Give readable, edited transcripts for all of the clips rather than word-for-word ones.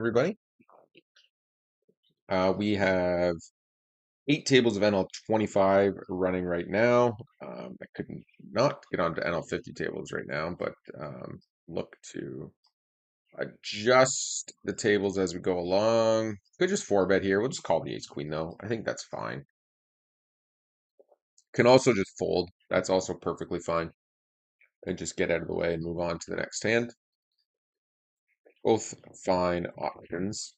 Everybody. We have 8 tables of NL25 running right now. I couldn't not get onto NL50 tables right now, but look to adjust the tables as we go along. Could just four bet here. We'll just call the ace queen though. I think that's fine. Can also just fold. That's also perfectly fine. And just get out of the way and move on to the next hand. Both fine options.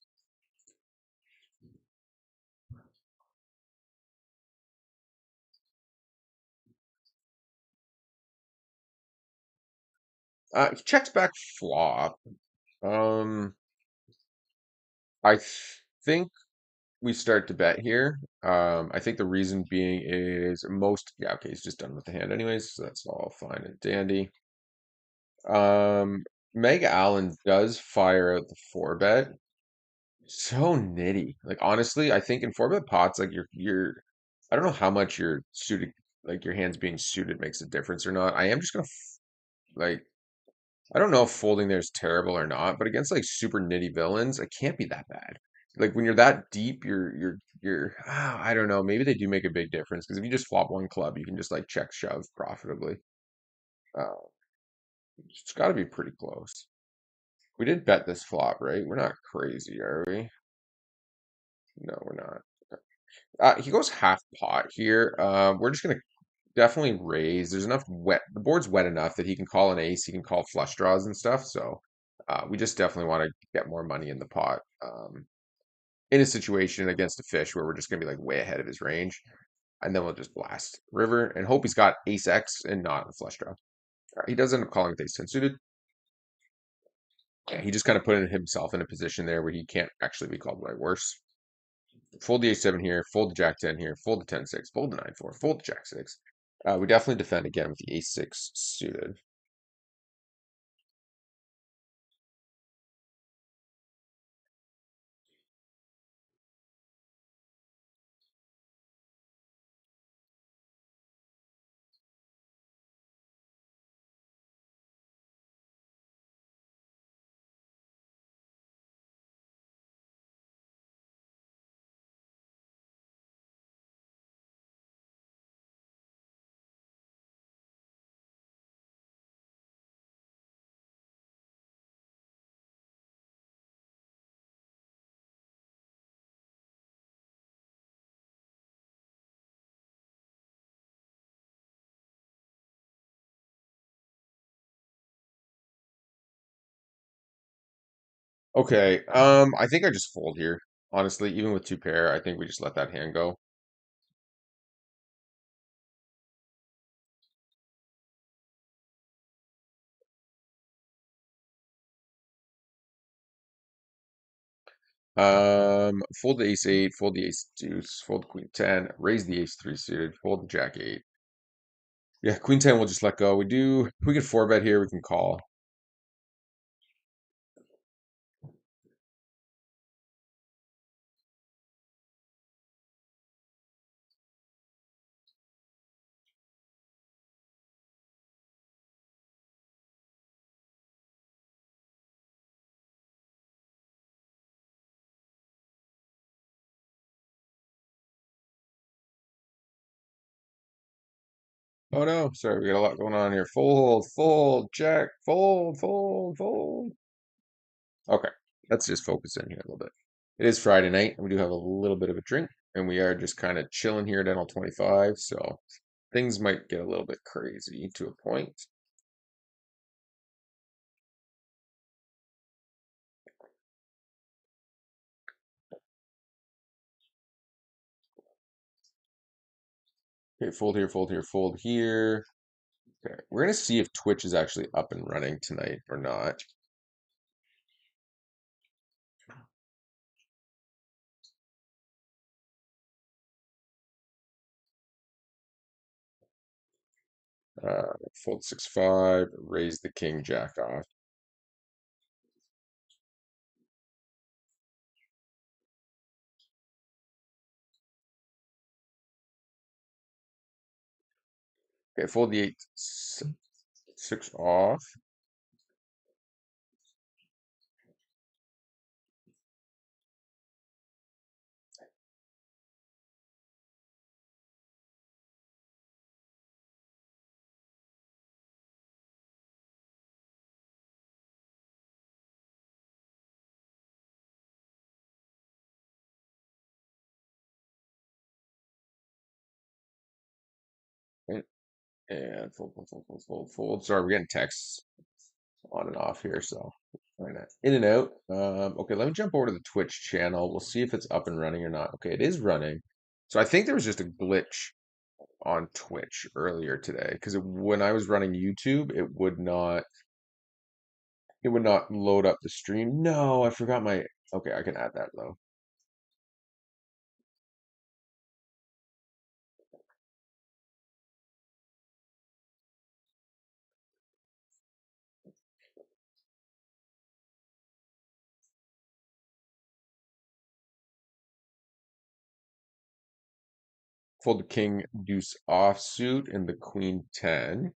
He checks back flop. Um, I think we start to bet here. I think the reason being is yeah, okay, he's just done with the hand anyways, so that's all fine and dandy. Meg Allen does fire out the four bet. So nitty. Like honestly, I think in four bet pots, like you're I don't know how much your suited like your hands being suited makes a difference or not. I am just gonna like I don't know if folding there is terrible or not, but against like super nitty villains, it can't be that bad. Like when you're that deep, I don't know. Maybe they do make a big difference because if you just flop one club, you can just like check shove profitably. Uh, it's got to be pretty close. We did bet this flop, right? We're not crazy, are we? No, we're not. He goes half pot here. We're just gonna definitely raise. There's enough wet. The board's wet enough that he can call an ace. He can call flush draws and stuff. So we just definitely want to get more money in the pot. In a situation against a fish where we're just gonna be like way ahead of his range, and then we'll just blast river and hope he's got ace X and not a flush draw. He does end up calling with ace 10 suited. Yeah, he just kind of put himself in a position there where he can't actually be called by worse. Fold the ace 7 here, fold the jack 10 here, fold the 10 6, fold the 9 4, fold the jack 6. We definitely defend again with the ace 6 suited. Okay, I think I just fold here. Honestly, even with two pair, I think we just let that hand go. Fold the ace 8, fold the ace deuce, fold the queen 10, raise the ace 3 suited, fold the jack 8. Yeah, queen 10 we'll just let go. We can four bet here, we can call. Oh no, sorry, we got a lot going on here. Fold, fold, jack, fold, fold, fold. Okay, let's just focus in here a little bit. It is Friday night, and we do have a little bit of a drink, and we are just kind of chilling here at NL25, so things might get a little bit crazy to a point. Okay, fold here, fold here, fold here. Okay, we're gonna see if Twitch is actually up and running tonight or not. Fold 6-5, raise the king jack off. Okay, fold the 8-6 off. And fold. Sorry, we're getting texts on and off here, so right now. In and out. Okay, let me jump over to the Twitch channel. We'll see if it's up and running or not. Okay, it is running. So I think there was just a glitch on Twitch earlier today because when I was running YouTube, it would not load up the stream. No, I forgot my. Okay, I can add that though. Fold the king deuce offsuit and the queen 10.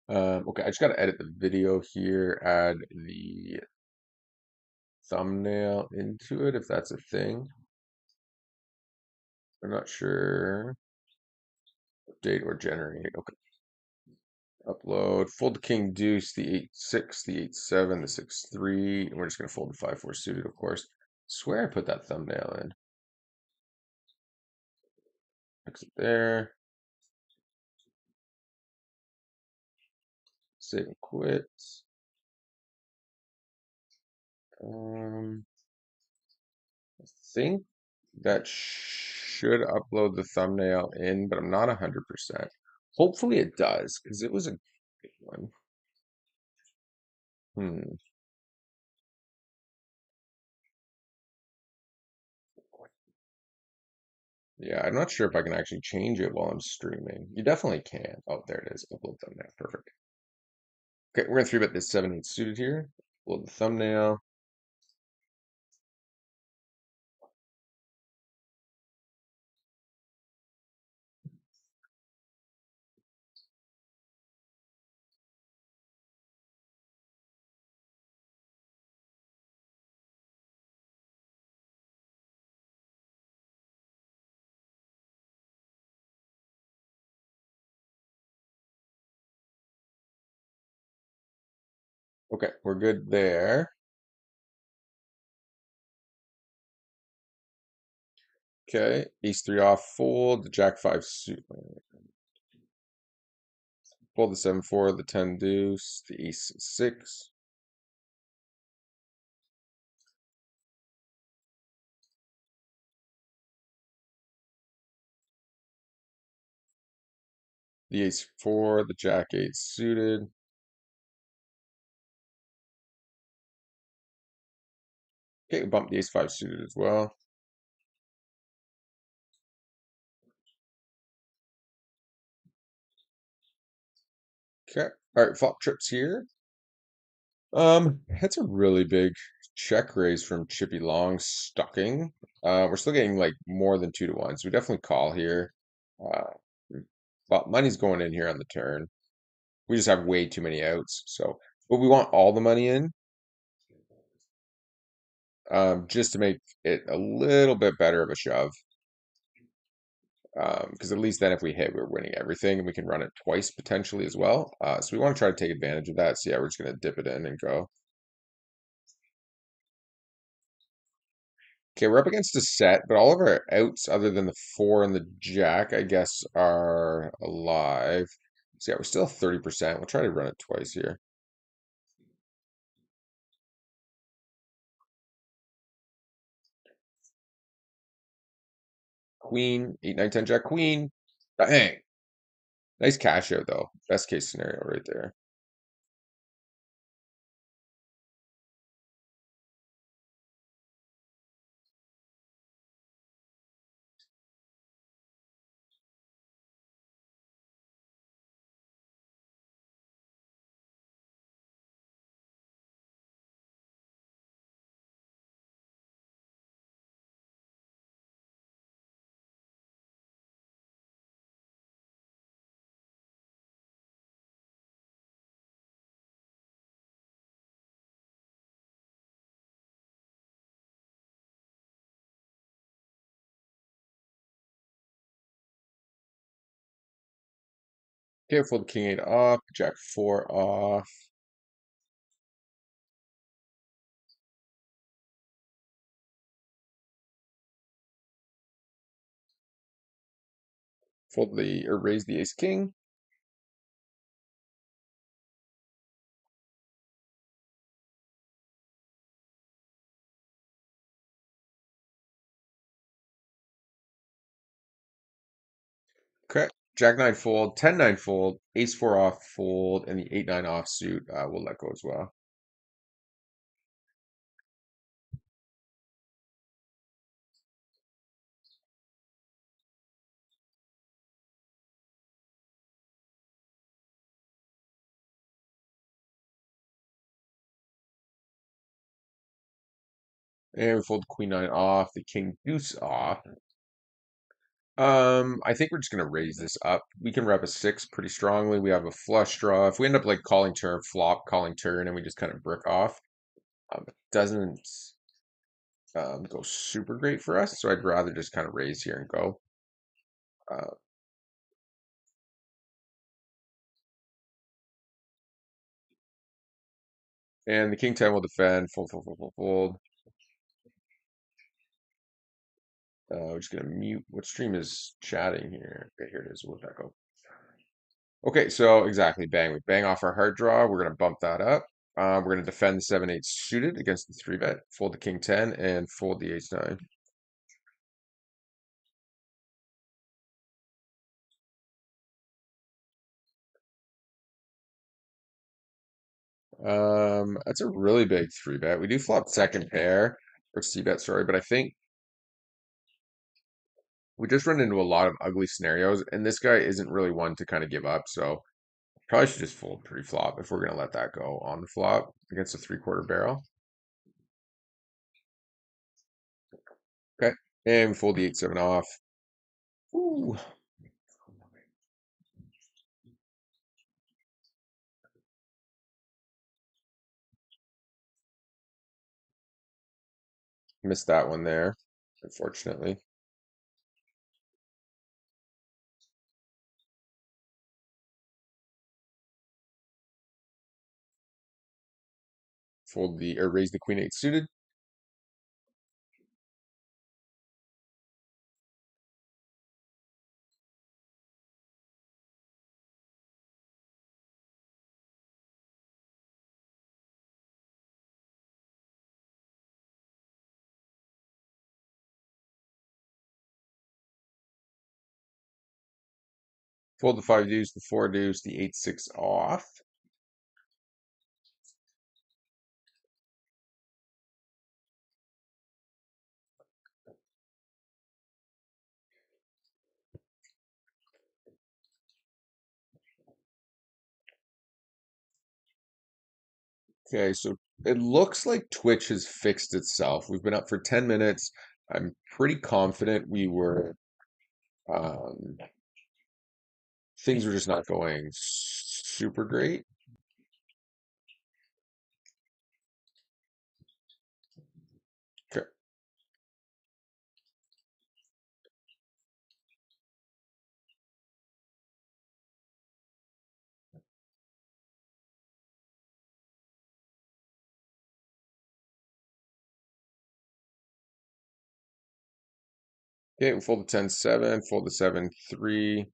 Okay, I just got to edit the video here, add the thumbnail into it if that's a thing. I'm not sure. Update or generate. Okay. Upload. Fold the king deuce, the 8-6, the 8-7, the 6-3. And we're just gonna fold the 5-4 suited, of course. Swear I put that thumbnail in. Exit there. Save and quit. I think that should upload the thumbnail in, but I'm not 100%. Hopefully it does, because it was a good one. Hmm. Yeah, I'm not sure if I can actually change it while I'm streaming. You definitely can. Oh, there it is. Upload thumbnail. Perfect. Okay, we're gonna 3-bet this 7-8 suited here. Upload the thumbnail. Okay, we're good there. Okay, ace 3 off, fold, the jack 5 suit. Fold the 7-4, the 10 deuce, the ace 6. The ace 4, the jack 8 suited. Okay, bump the ace 5 suited as well. Okay, all right, flop trips here. That's a really big check raise from Chippy Long stucking. We're still getting like more than 2-1, so we definitely call here. Uh, well, money's going in here on the turn. We just have way too many outs, so but we want all the money in, just to make it a little bit better of a shove. Because at least then if we hit, we're winning everything, and we can run it twice potentially as well. So we want to try to take advantage of that. So yeah, we're just gonna dip it in and go. Okay, we're up against a set, but all of our outs other than the 4 and the jack, I guess, are alive. So yeah, we're still 30%. We'll try to run it twice here. Queen, 8, 9, 10, jack, queen. Bang. Nice cash out though. Best case scenario right there. Careful, the king 8 off, jack 4 off. Fold the or raise the ace king. Okay. Jack nine fold, 10-9 fold, ace four off fold, and the 8-9 offsuit we'll let go as well. And we fold queen nine off, the king deuce off. I think we're just gonna raise this up. We can rep a six pretty strongly. We have a flush draw. If we end up like calling turn, flop, calling turn, and we just kind of brick off, it doesn't go super great for us. So I'd rather just kind of raise here and go. Uh, and the king ten will defend. Fold, fold, fold, fold, fold. We're just gonna mute. What stream is chatting here? Okay, here it is. We'll back up. Okay, so exactly, bang. We bang off our hard draw. We're gonna bump that up. We're gonna defend the 7-8 suited against the 3-bet. Fold the king 10 and fold the ace 9. That's a really big 3-bet. We do flop second pair or c-bet, sorry, but I think we just run into a lot of ugly scenarios, and this guy isn't really one to kind of give up. So probably should just fold pre-flop if we're gonna let that go on the flop against a 3/4 barrel. Okay, and we fold the 8-7 off. Ooh, missed that one there, unfortunately. Fold the or raise the queen 8 suited. Fold the 5 deuce, the 4 deuce, the 8-6 off. Okay, so it looks like Twitch has fixed itself. We've been up for 10 minutes. I'm pretty confident we were um things were just not going super great. Okay, okay, we fold the 10-7, fold the 7-3.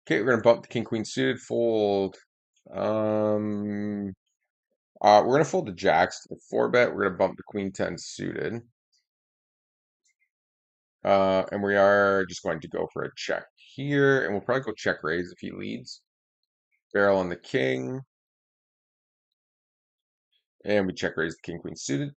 Okay, we're gonna bump the king queen suited, fold. Um we're gonna fold the jacks to the 4-bet. We're gonna bump the queen 10 suited. And we are just going to go for a check here, and we'll probably go check raise if he leads. Barrel on the king, and we check raise the king queen suited.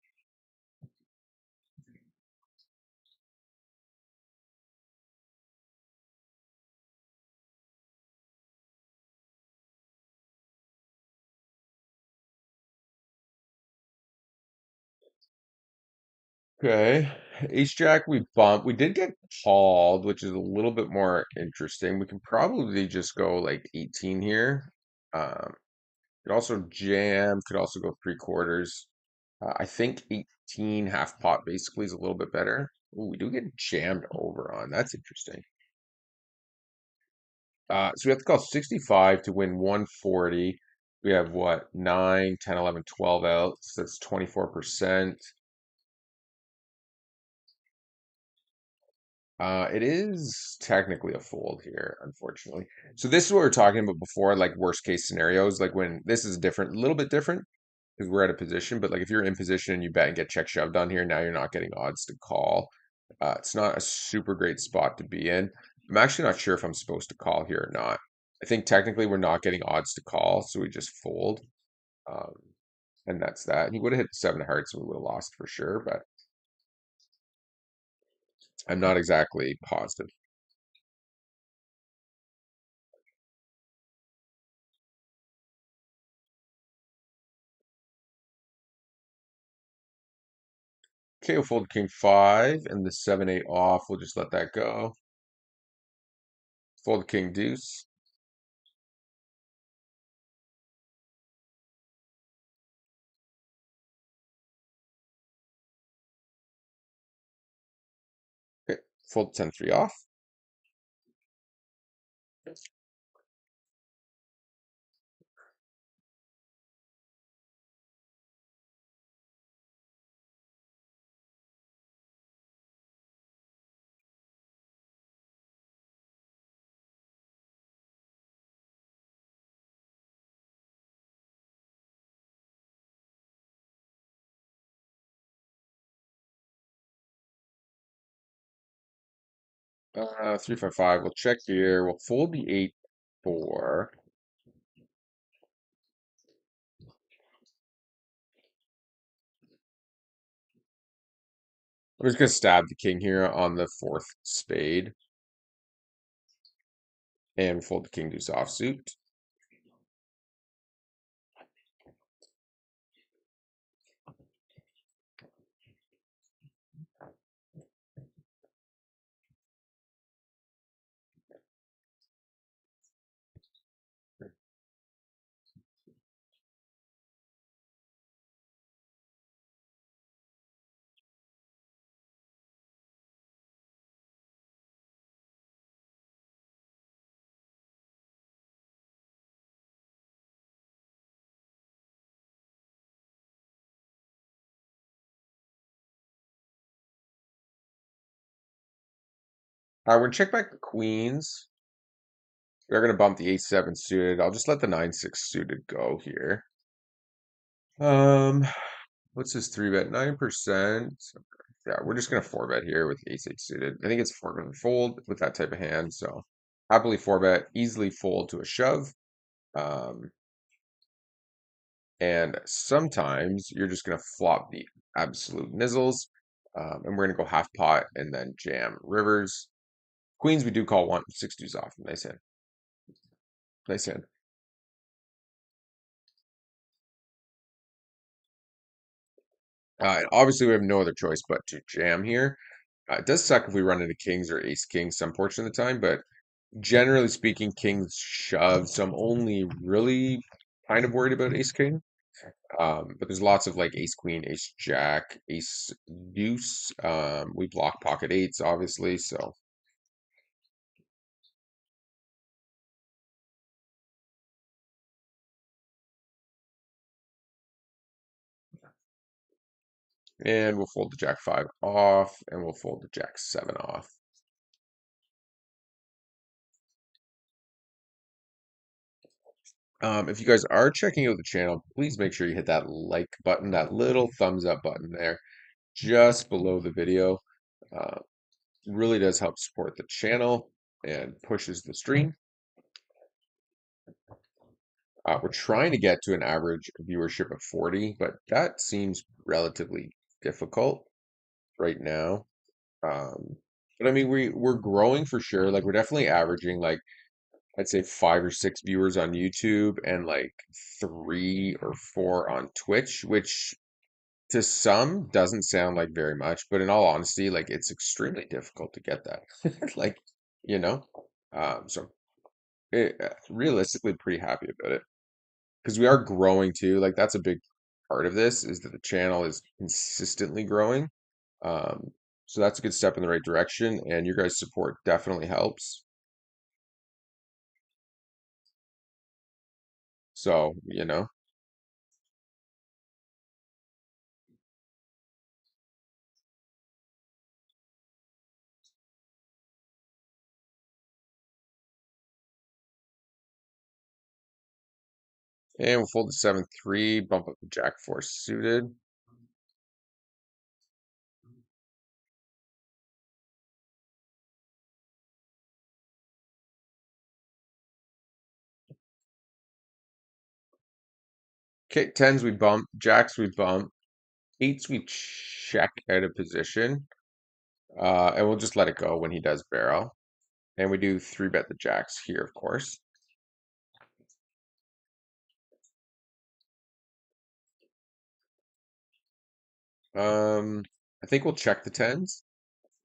Okay, ace jack we bump. We did get called, which is a little bit more interesting. We can probably just go like 18 here. Could also jam. Could also go 3/4. I think 18 half pot basically is a little bit better. Ooh, we do get jammed over on. That's interesting. So we have to call 65 to win 140. We have what, 9, 10, 11, 12 outs. That's 24%. It is technically a fold here, unfortunately. So this is what we were talking about before, like worst case scenarios, like when this is different, a little bit different because we're at a position, but like if you're in position and you bet and get check shoved on here, now you're not getting odds to call. It's not a super great spot to be in. I'm actually not sure if I'm supposed to call here or not. I think technically we're not getting odds to call, so we just fold. Um, and that's that. He would have hit seven of hearts and we would have lost for sure, but I'm not exactly positive. Okay, we'll fold king five and the seven, eight off. We'll just let that go. Fold king deuce. Okay, fold 10, 3 off. 3, 5, 5. We'll check here. We'll fold the 8, 4. I'm just gonna stab the king here on the fourth spade and fold the king deuce offsuit. We're gonna check back the queens. We're gonna bump the 8, 7 suited. I'll just let the 9, 6 suited go here. Um, what's this three bet? 9%. Yeah, we're just gonna four bet here with ace eight suited. I think it's four gonna fold with that type of hand. So happily four bet, easily fold to a shove. Um, and sometimes you're just gonna flop the absolute nizzles. And we're gonna go half pot and then jam rivers. Queens we do call one, six deuce off. Nice hand. Nice hand. And obviously we have no other choice but to jam here. It does suck if we run into kings or ace king some portion of the time, but generally speaking, kings shove. So I'm only really kind of worried about ace king. But there's lots of like ace queen, ace jack, ace deuce. We block pocket eights, obviously. So and we'll fold the jack five off, and we'll fold the jack seven off. If you guys are checking out the channel, please make sure you hit that like button, that little thumbs up button there, just below the video. Uh, really does help support the channel and pushes the stream. We're trying to get to an average viewership of 40, but that seems relatively difficult right now. Um, but I mean, we're growing for sure. Like we're definitely averaging like I'd say 5 or 6 viewers on YouTube and like 3 or 4 on Twitch, which to some doesn't sound like very much, but in all honesty, like it's extremely difficult to get that. Like, you know, so realistically pretty happy about it because we are growing too. Like that's a big part of this is that the channel is consistently growing. Um, so that's a good step in the right direction, and your guys' support definitely helps. So, you know, and we'll fold the 7-3, bump up the Jack 4 suited. Okay, tens we bump, jacks we bump, eights we check out of position, and we'll just let it go when he does barrel. And we do 3-bet the jacks here, of course. I think we'll check the tens.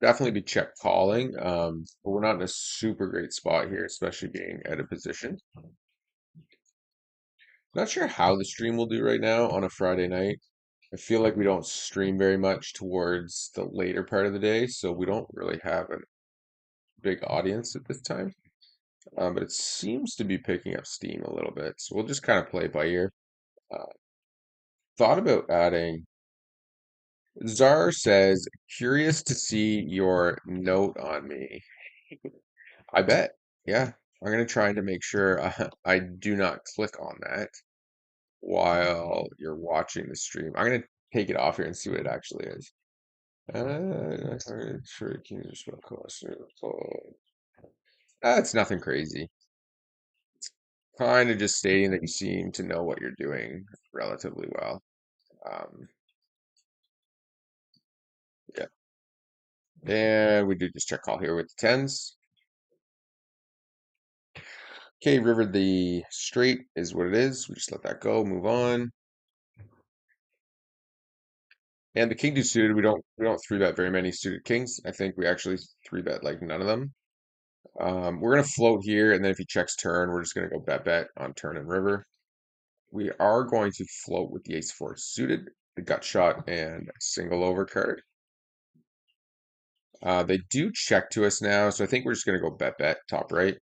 Definitely be check calling. But we're not in a super great spot here, especially being out of position. Not sure how the stream will do right now on a Friday night. I feel like we don't stream very much towards the later part of the day, so we don't really have a big audience at this time. But it seems to be picking up steam a little bit, so we'll just kind of play by ear. Uh, thought about adding. Czar says, curious to see your note on me. I bet. Yeah, I'm gonna try to make sure I do not click on that while you're watching the stream. I'm gonna take it off here and see what it actually is. Sure, can you spell cost? It's nothing crazy. Kind of just stating that you seem to know what you're doing relatively well. Um, yeah, and we do just check call here with the tens. Okay, river the straight is what it is. We just let that go, move on. And the king two suited, we don't three bet very many suited kings. I think we actually three bet like none of them. We're gonna float here, and then if he checks turn, we're just gonna go bet on turn and river. We are going to float with the ace four suited, the gut shot and single over card. They do check to us now, so I think we're just gonna go bet top right.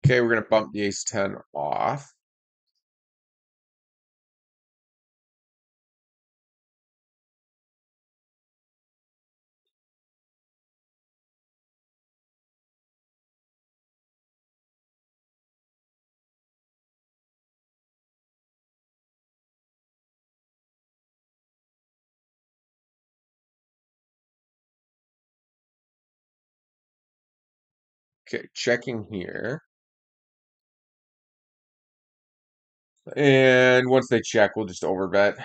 Okay, we're gonna bump the ace 10 off. Okay, checking here. And once they check, we'll just overbet.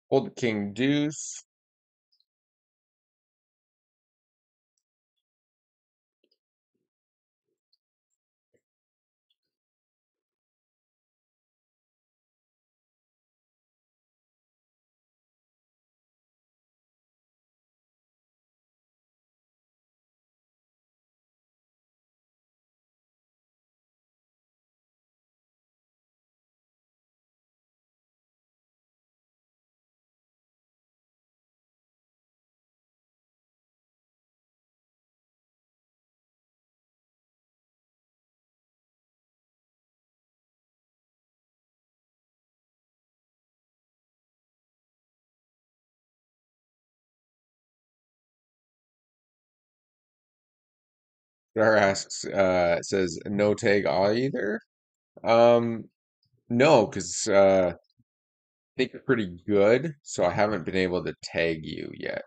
Hold the king deuce. Dar asks, says no tag either. Um, no, because I think you're pretty good, so I haven't been able to tag you yet.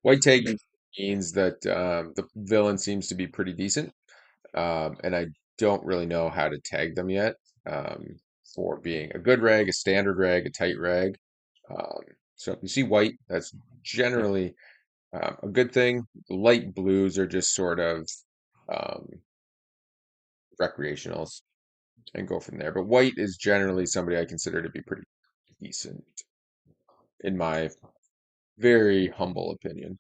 White tag means that the villain seems to be pretty decent, and I don't really know how to tag them yet. For being a good reg, a standard reg, a tight reg. Um, so if you see white, that's generally a good thing. Light blues are just sort of um, recreationals and go from there. But white is generally somebody I consider to be pretty decent, in my very humble opinion.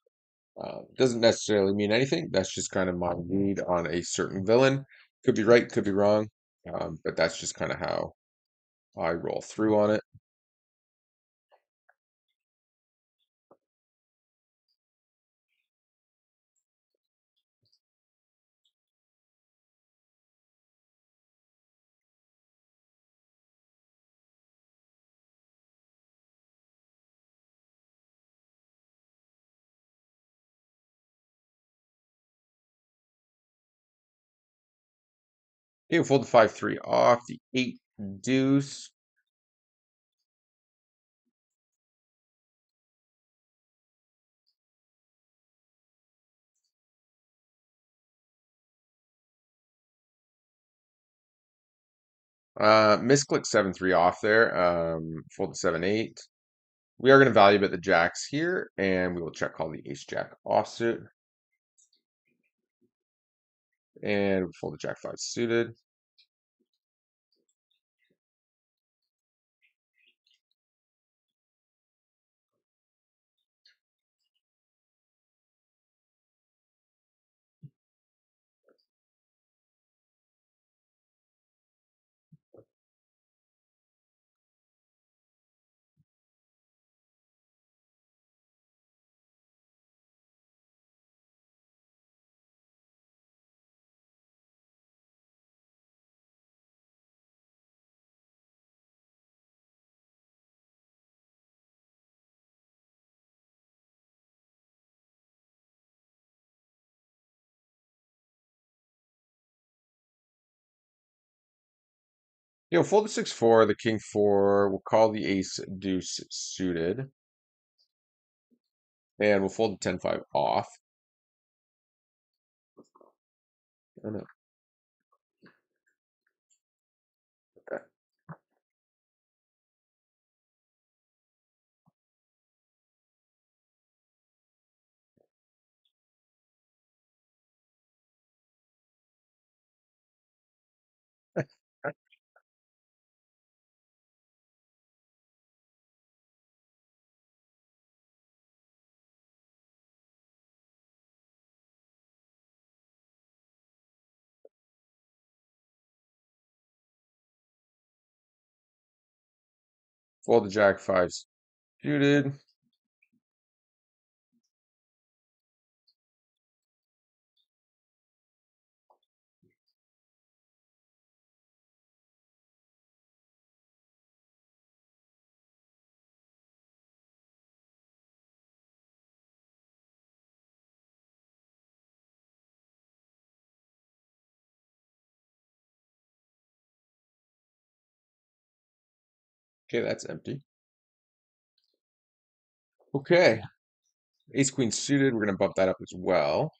Doesn't necessarily mean anything. That's just kind of my read on a certain villain. Could be right, could be wrong, but that's just kind of how I roll through on it. You fold the 5-3 off, the 8 deuce. Misclick 7-3 off there. Fold the 7-8. We are going to value bet the jacks here, and we will check call the ace jack offsuit. And we fold the jack 5 suited. Fold the 6-4, the king 4. We'll call the ace deuce suited. And we'll fold the 10-5 off. Oh, no. Okay. Fold the jack 5 suited. Okay, that's empty. Okay. Ace queen suited. We're going to bump that up as well.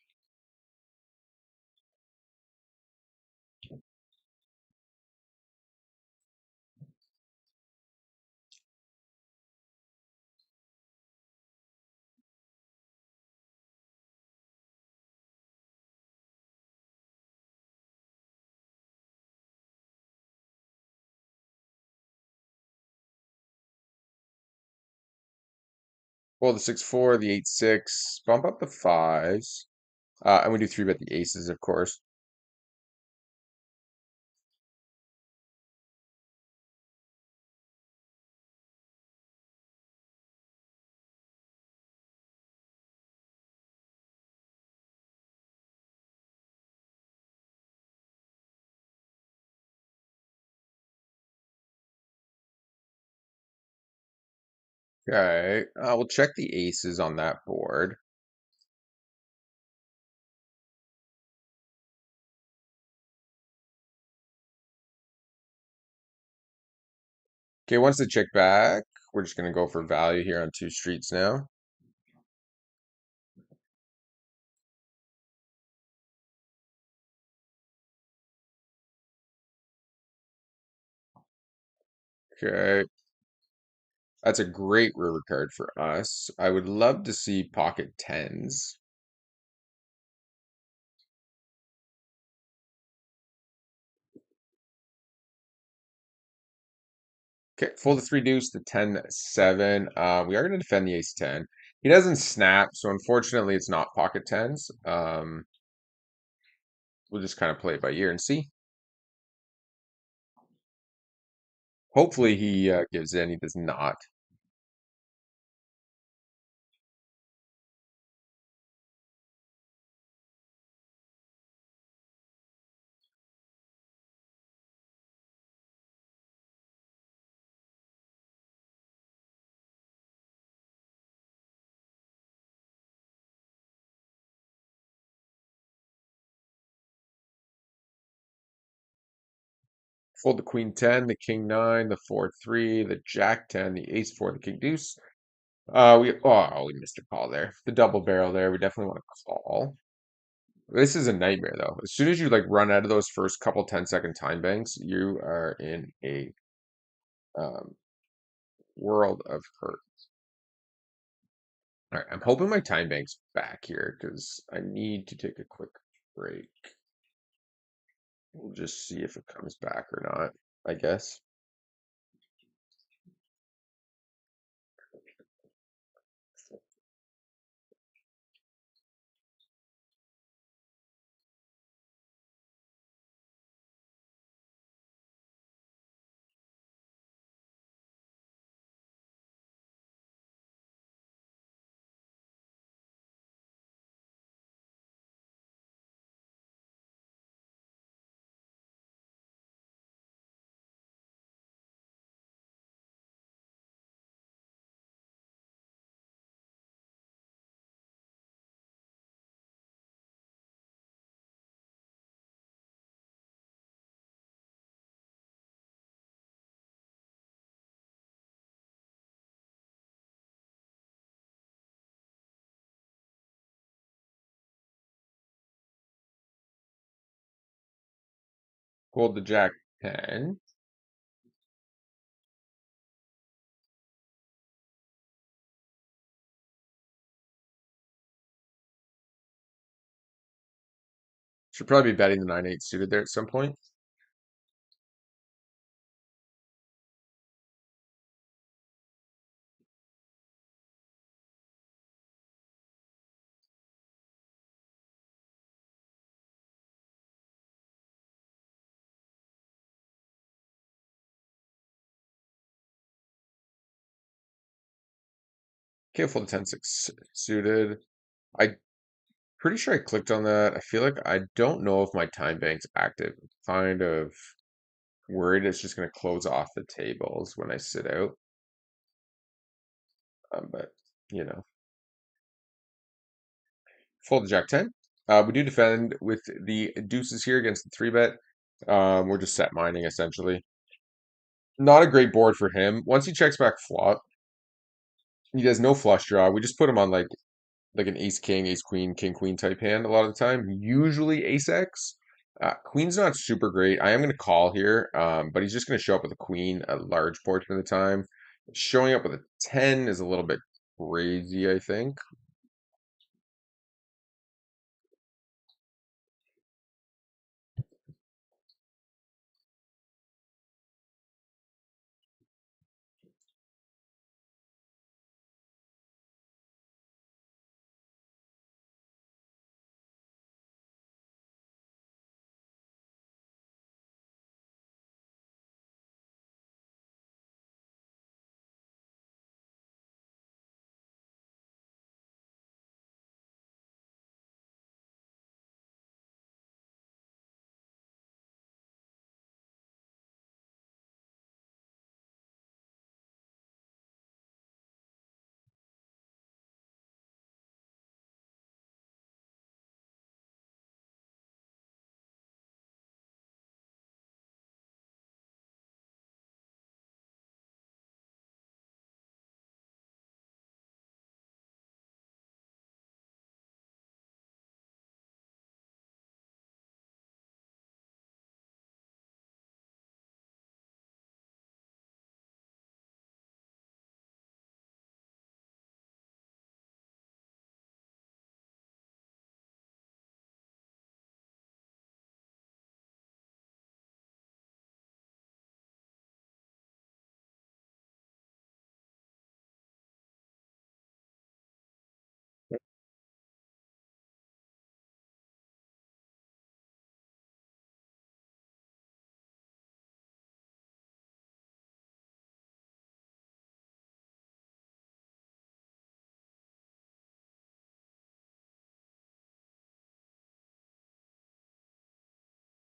Fold the 6-4, the 8-6. Bump up the 5s. And we do 3-bet the aces, of course. Okay. We'll check the aces on that board. Okay, once the check back, we're just gonna go for value here on two streets now. Okay, that's a great river card for us. I would love to see pocket tens. Okay, fold the three deuce to 10-7. We are going to defend the ace 10. He doesn't snap, so unfortunately it's not pocket tens. We'll just kind of play it by ear and see. Hopefully he gives in. He does not. Fold the queen 10, the king 9, the 4-3, the jack 10, the ace 4, the king deuce. We missed a call there. The double barrel there. We definitely want to call. This is a nightmare though. As soon as you like run out of those first couple 10-second time banks, you are in a um, world of hurt. All right, I'm hoping my time bank's back here because I need to take a quick break. We'll just see if it comes back or not, I guess. Hold the jack 10. Should probably be betting the 9-8 suited there at some point. Okay, fold the 10-6 suited. I pretty sure I clicked on that. I feel like I don't know if my time bank's active. I'm kind of worried it's just going to close off the tables when I sit out. But you know, fold the jack 10. We do defend with the deuces here against the 3-bet. We're just set mining essentially. Not a great board for him. Once he checks back flop, he has no flush draw. We just put him on like an ace king, ace queen, king queen type hand a lot of the time. Usually ace X. Queen's not super great. I am going to call here, but he's just going to show up with a queen a large portion of the time. Showing up with a 10 is a little bit crazy, I think.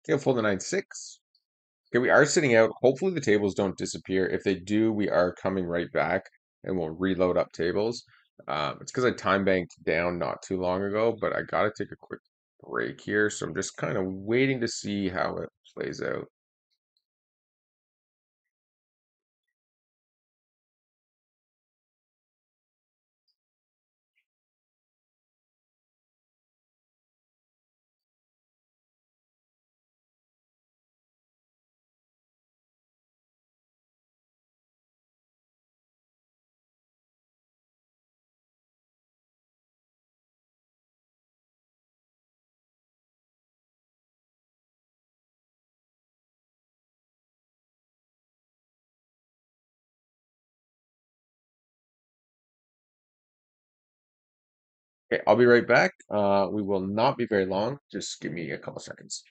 Okay, fold the 9-6. Okay, we are sitting out. Hopefully the tables don't disappear. If they do, we are coming right back and we'll reload up tables. It's because I time banked down not too long ago, but I gotta take a quick break here. So I'm just kind of waiting to see how it plays out. Okay, I'll be right back. We will not be very long. Just give me a couple seconds.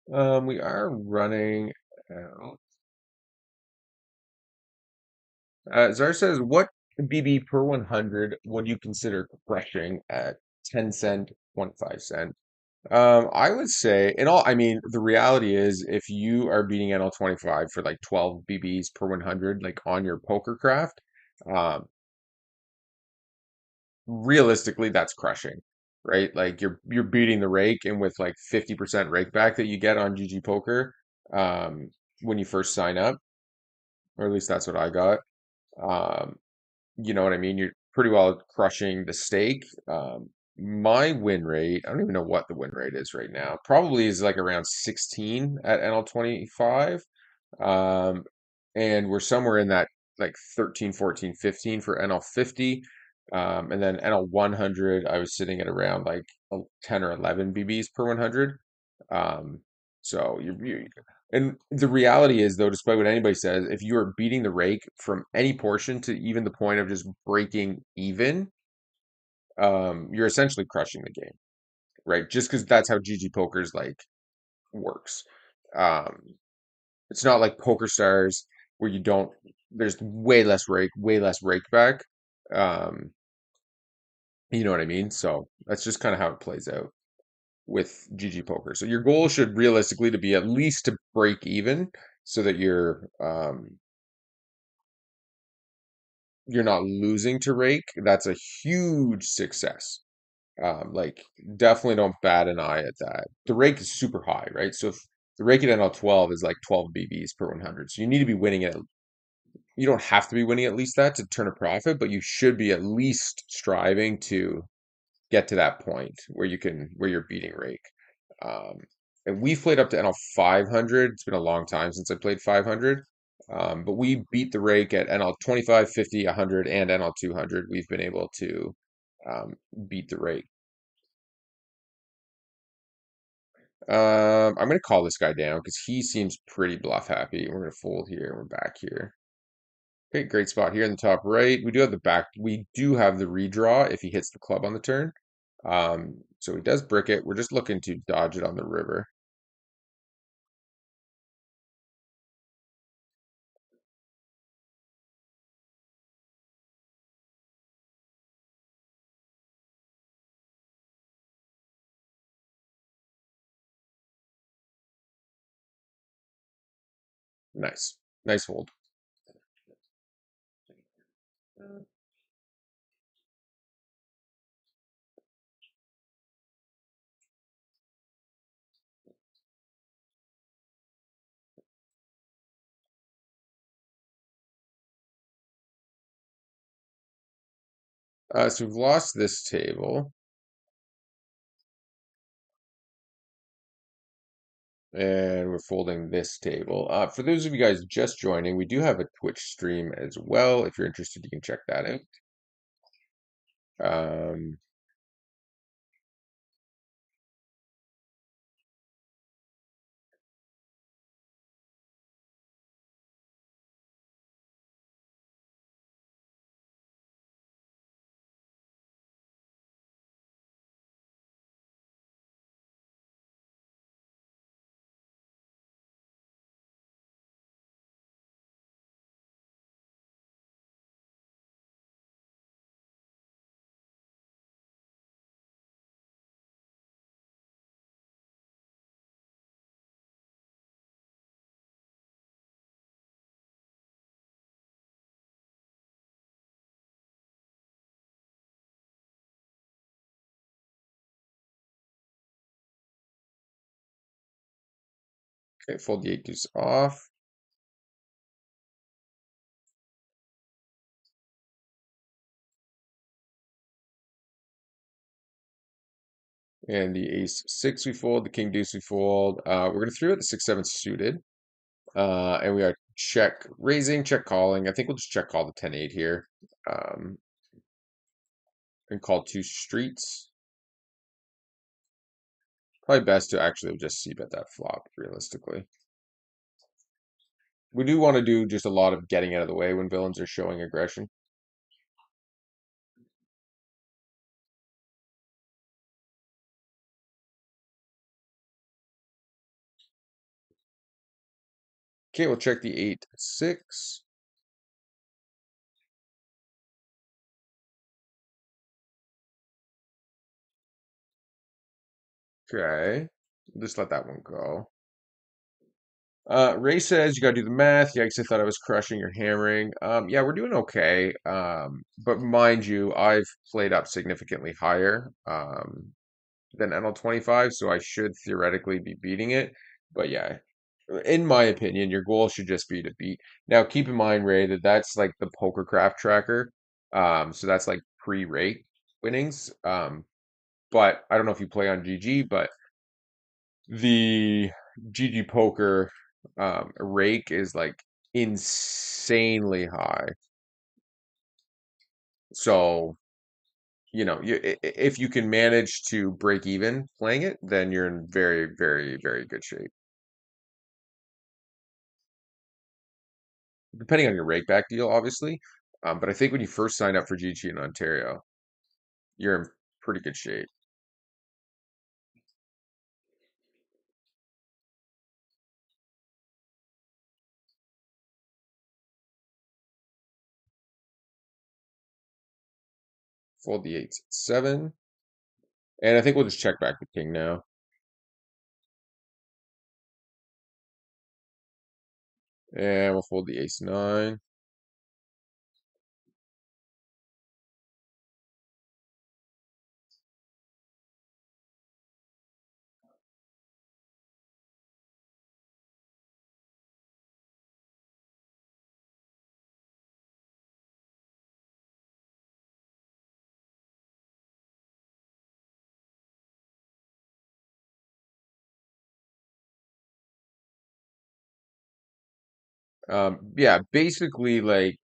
We are running out. Zar says, what BB per 100 would you consider crushing at 10 cent, 25 cent? I would say, I mean, the reality is if you are beating NL25 for like 12 BBs per 100, like on your poker craft, um, realistically, that's crushing, right? Like you're beating the rake, and with like 50% rake back that you get on GG Poker, um, when you first sign up, or at least that's what I got. Um, you know what I mean? You're pretty well crushing the stake. My win rate, I don't even know what the win rate is right now. Probably is like around 16 at NL25. Um, and we're somewhere in that like 13, 14, 15 for NL50. And then NL100, I was sitting at around like 10 or 11 BBs per 100. Um, so and the reality is, though, despite what anybody says, if you are beating the rake from any portion to even the point of just breaking even, you're essentially crushing the game, right? Just because that's how GG Poker's like works. Um, it's not like Poker Stars where you don't. There's way less rake back. Um, you know what I mean? So that's just kind of how it plays out with GG Poker. So your goal should realistically to be at least to break even, so that you're not losing to rake. That's a huge success. Like definitely don't bat an eye at that. The rake is super high, right? So if the rake at NL12 is like 12 BBs per 100, so you need to be winning it. You don't have to be winning at least that to turn a profit, but you should be at least striving to get to that point where you're beating rake. Um, and we've played up to NL 500. It's been a long time since I played 500. But we beat the rake at NL 25, 50, 100, and NL 200. We've been able to beat the rake. I'm going to call this guy down because he seems pretty bluff happy. We're going to fold here. We're back here. Okay, great spot here in the top right. We do have the back. We do have the redraw if he hits the club on the turn. So he does brick it. We're just looking to dodge it on the river. Nice. Nice hold. So we've lost this table, and we're folding this table. For those of you guys just joining, we do have a Twitch stream as well. If you're interested, you can check that out. Um, okay, fold the 8 deuce off. And the ace 6 we fold, the king deuce we fold. We're going to throw out the 6-7 suited. And we are check raising, check calling. I think we'll just check call the 10-8 here. Um, and call two streets. Probably best to actually just c-bet that flop, realistically. We do want to do just a lot of getting out of the way when villains are showing aggression. Okay, we'll check the 8-6. Okay, just let that one go. Ray says you gotta do the math. Yikes, I thought I was crushing your hammering. Yeah, we're doing okay. But mind you, I've played up significantly higher than NL25, so I should theoretically be beating it. But yeah, in my opinion, your goal should just be to beat. Now, keep in mind, Ray, that that's like the poker craft tracker. So that's like pre-rate winnings. But I don't know if you play on GG, but the GG Poker rake is like insanely high. So, if you can manage to break even playing it, then you're in very, very, very good shape. Depending on your rake back deal, obviously. But I think when you first sign up for GG in Ontario, you're in pretty good shape. Fold the eights, 7. And I think we'll just check back the king now. And we'll fold the ace 9. Yeah, basically, like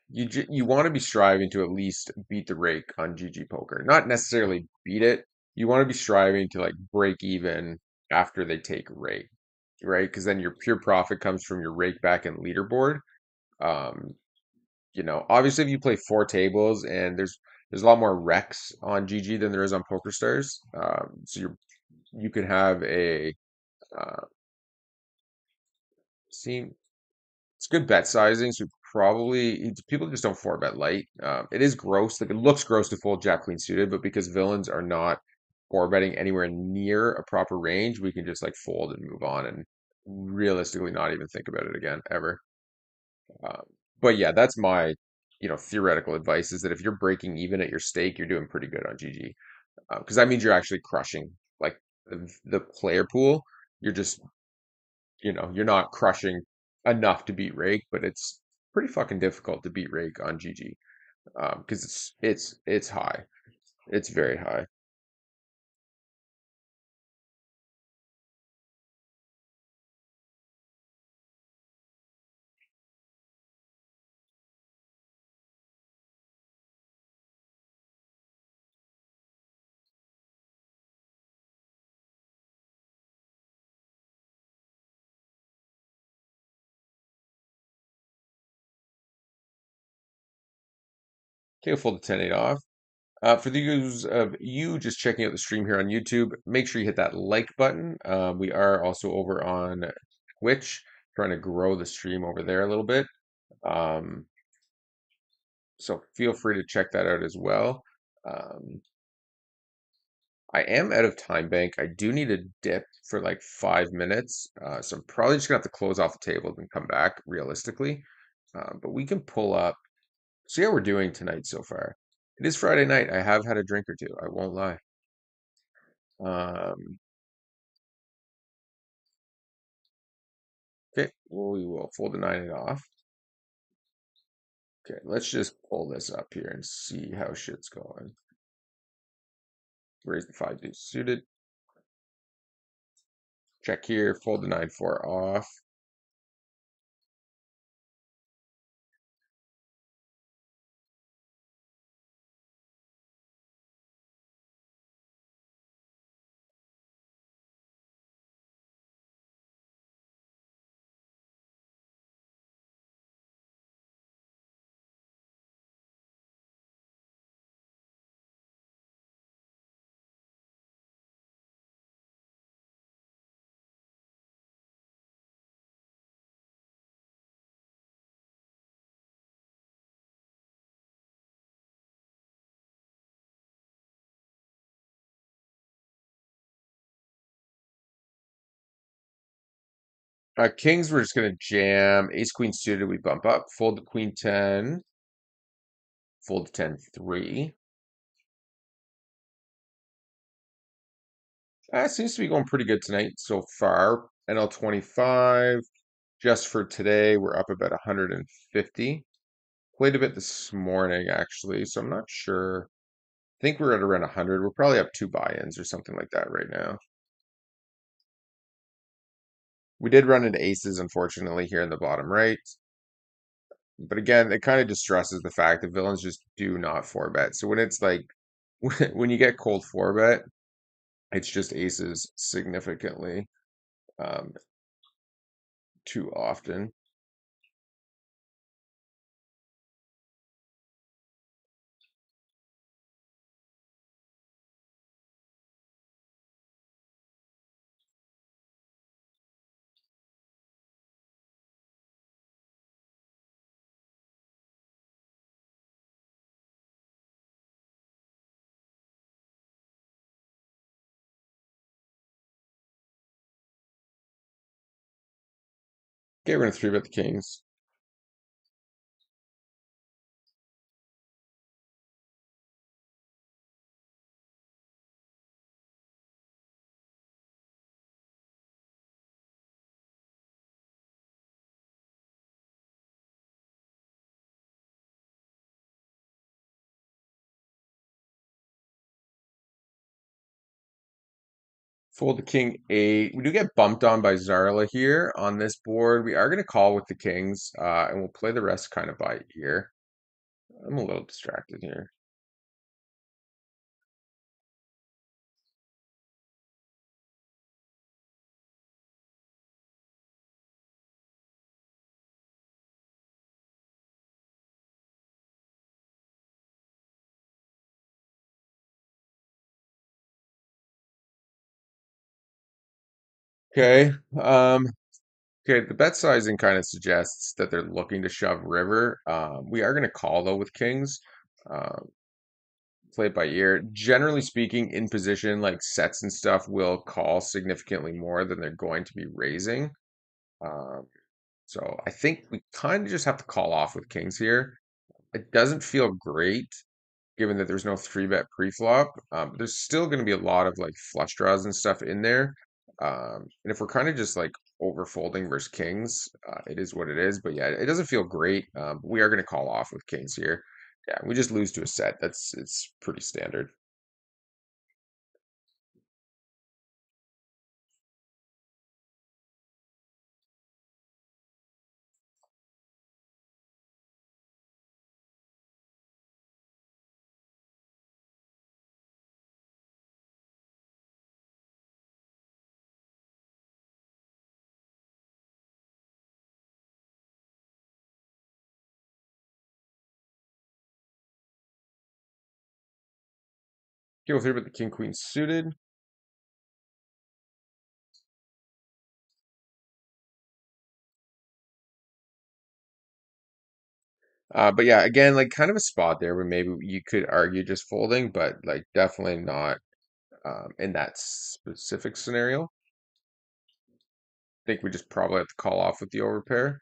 you want to be striving to at least beat the rake on GG Poker. Not necessarily beat it. You want to be striving to like break even after they take rake, right? Because then your pure profit comes from your rake back and leaderboard. Um, obviously if you play 4 tables and there's a lot more wrecks on GG than there is on PokerStars. So you could have a uh, see it's good bet sizing, so people just don't four bet light. It is gross, like it looks gross to fold Jack Queen suited, but because villains are not four betting anywhere near a proper range, we can just like fold and move on and realistically not even think about it again ever. Um, but yeah, that's my theoretical advice is that if you're breaking even at your stake, you're doing pretty good on GG because that means you're actually crushing like the player pool. You're just you're not crushing enough to beat Rake, but it's pretty fucking difficult to beat Rake on GG because it's high. It's very high. Okay, we'll fold the 10-8 off. For those of you just checking out the stream here on YouTube, make sure you hit that like button. We are also over on Twitch, trying to grow the stream over there a little bit. Um, so feel free to check that out as well. Um, I am out of time bank. I do need a dip for like 5 minutes. So I'm probably just gonna have to close off the table and come back realistically. But we can pull up, see how we're doing tonight so far. It is Friday night. I have had a drink or two. I won't lie. Um, okay, well, we will fold the 9-8 off. Okay, let's just pull this up here and see how shit's going. Raise the 5 deuce suited. Check here, fold the 9-4 off. Kings, we're just gonna jam. Ace queen suited, we bump up. Fold the queen 10. Fold to 10-3. Seems to be going pretty good tonight so far. NL 25. Just for today, we're up about 150. Played a bit this morning, actually, so I'm not sure. I think we're at around 100. We're probably up 2 buy-ins or something like that right now. We did run into aces, unfortunately, here in the bottom right. But again, it kind of distresses the fact that villains just do not four bet. So when it's like, when you get cold four bet, it's just aces significantly um, too often. Okay, we're gonna three bet the kings. Fold the king 8. We do get bumped on by Zarla here on this board. We are going to call with the kings, and we'll play the rest kind of by ear. I'm a little distracted here. Okay. Okay, the bet sizing kind of suggests that they're looking to shove river. We are going to call though with kings. Um, Play it by ear. Generally speaking, in position, like sets and stuff will call significantly more than they're going to be raising. Um, so I think we kind of just have to call off with kings here. It doesn't feel great given that there's no three bet pre-flop. There's still going to be a lot of like flush draws and stuff in there. And if we're kind of just like over folding versus kings, it is what it is. But yeah, it doesn't feel great. But we are going to call off with kings here. Yeah, we just lose to a set. It's pretty standard. Go through with the king queen suited. But yeah, again, like kind of a spot there where maybe you could argue just folding, but like definitely not in that specific scenario. I think we just probably have to call off with the overpair.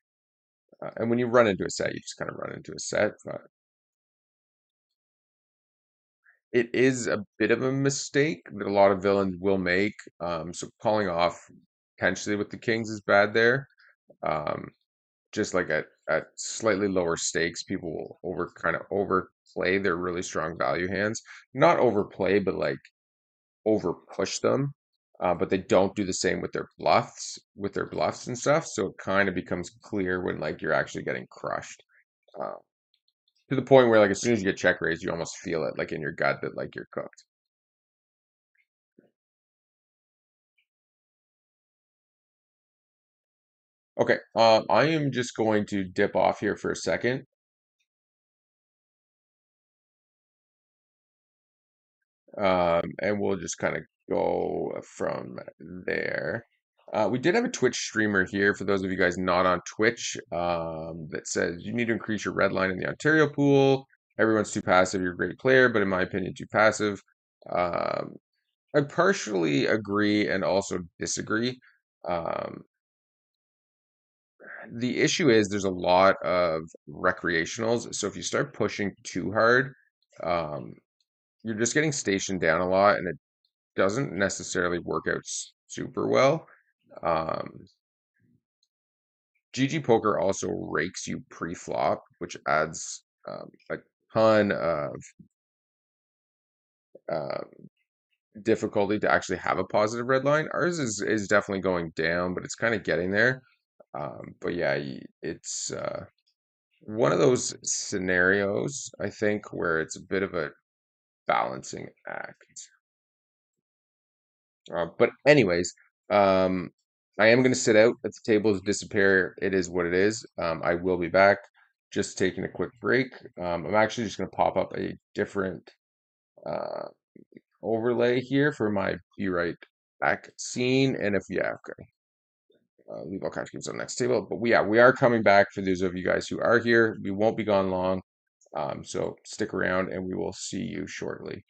And when you run into a set, you just kind of run into a set. But it is a bit of a mistake that a lot of villains will make. So calling off potentially with the kings is bad there. Um, just like at slightly lower stakes, people will kind of overplay their really strong value hands. Not overplay, but like over push them. But they don't do the same with their bluffs and stuff. So it kind of becomes clear when like you're actually getting crushed. Uh, to the point where like as soon as you get check raised, you almost feel it like in your gut that like you're cooked. Okay, I am just going to dip off here for a second, and we'll just kind of go from there. We did have a Twitch streamer here for those of you guys not on Twitch that says you need to increase your red line in the Ontario pool. Everyone's too passive. You're a great player, but in my opinion, too passive. Um, I partially agree and also disagree. Um, the issue is there's a lot of recreationals. So if you start pushing too hard, um, you're just getting stationed down a lot, and it doesn't necessarily work out super well. Um, GG Poker also rakes you pre-flop, which adds a ton of uh, difficulty to actually have a positive red line. Ours is definitely going down, but it's kind of getting there. But yeah, it's one of those scenarios, I think, where it's a bit of a balancing act. But anyways, um, I am going to sit out at the tables, disappear. It is what it is. I will be back. Just taking a quick break. I'm actually just going to pop up a different uh, overlay here for my be right back scene. And if yeah, okay, leave all kinds of games on the next table. But we are coming back for those of you guys who are here. We won't be gone long. So stick around, and we will see you shortly.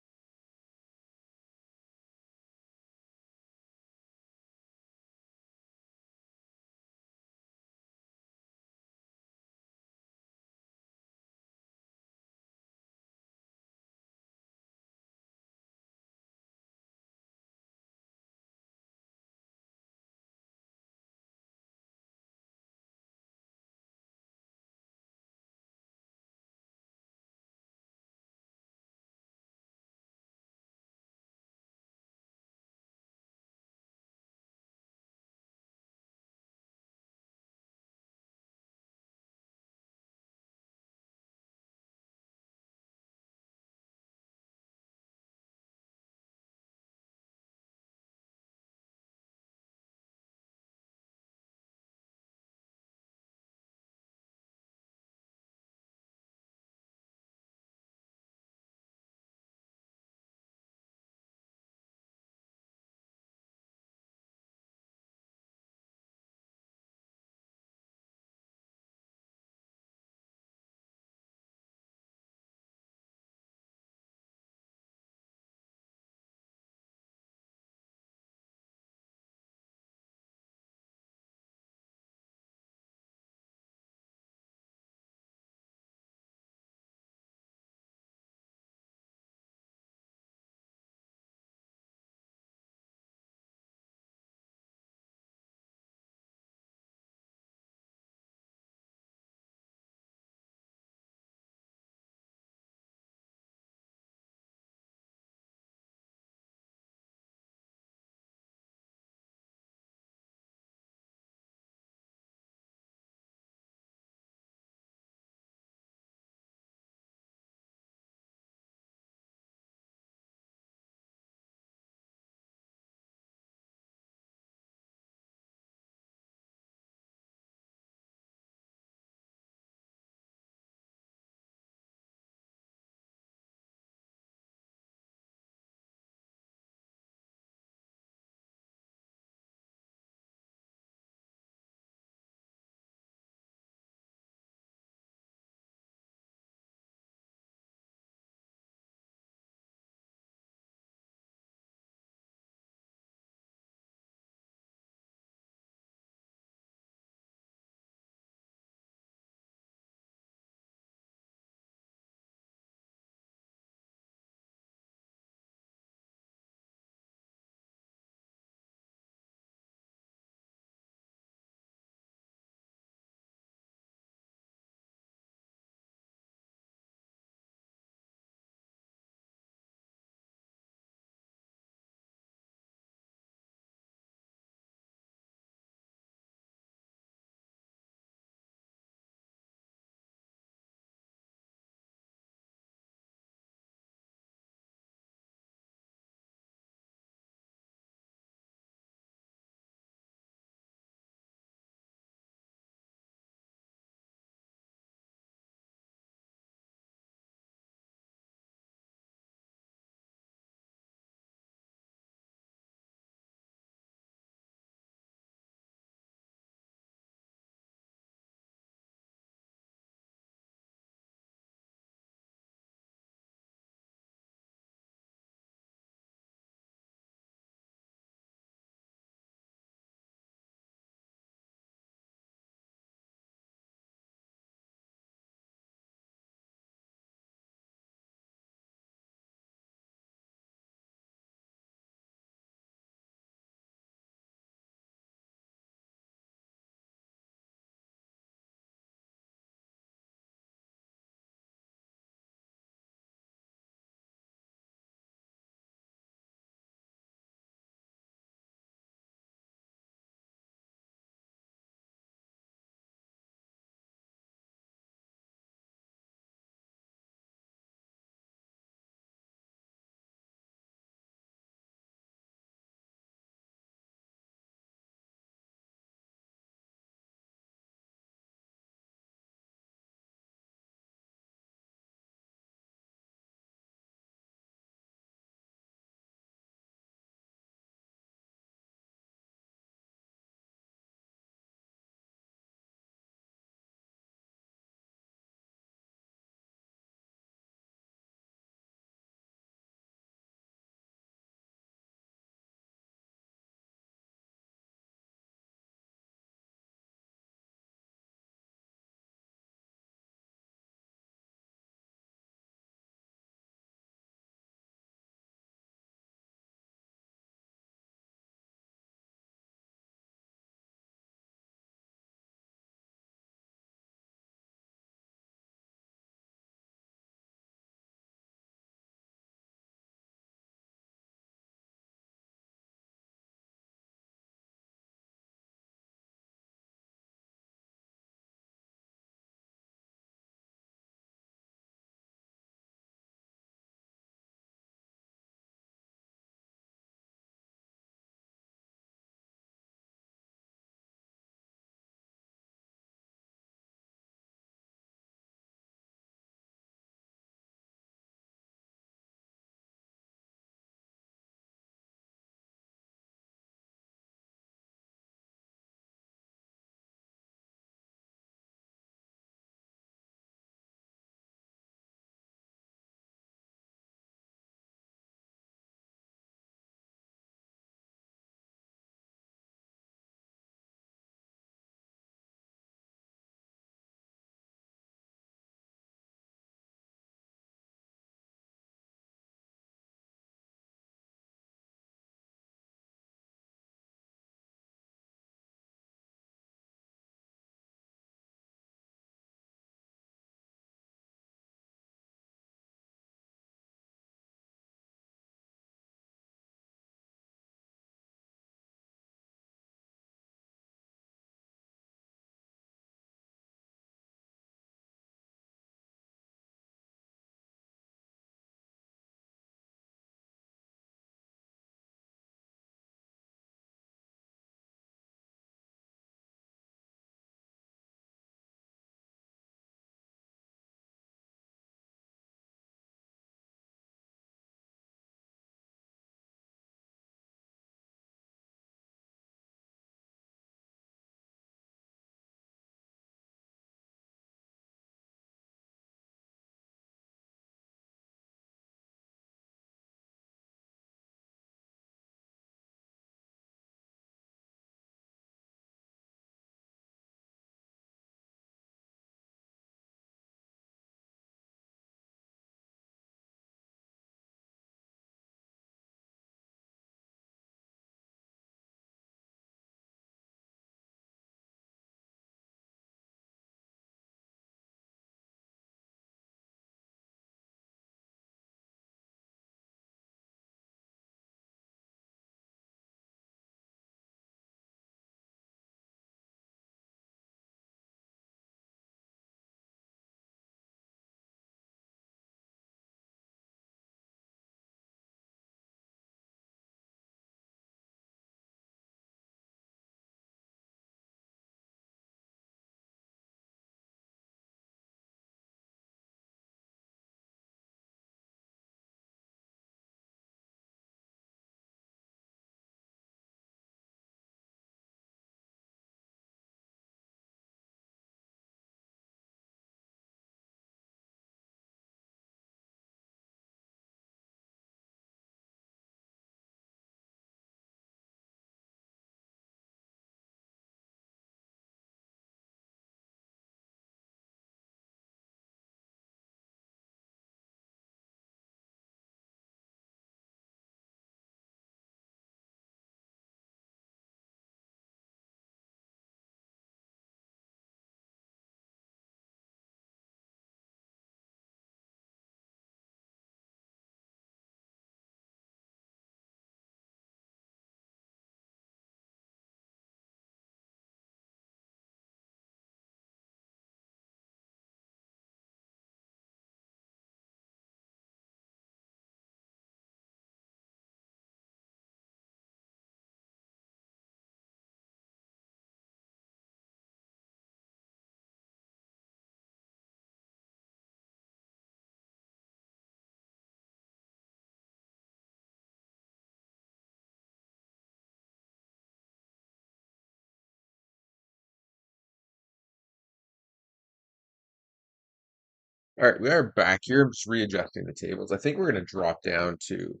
All right, we are back here. I'm just readjusting the tables. I think we're gonna drop down to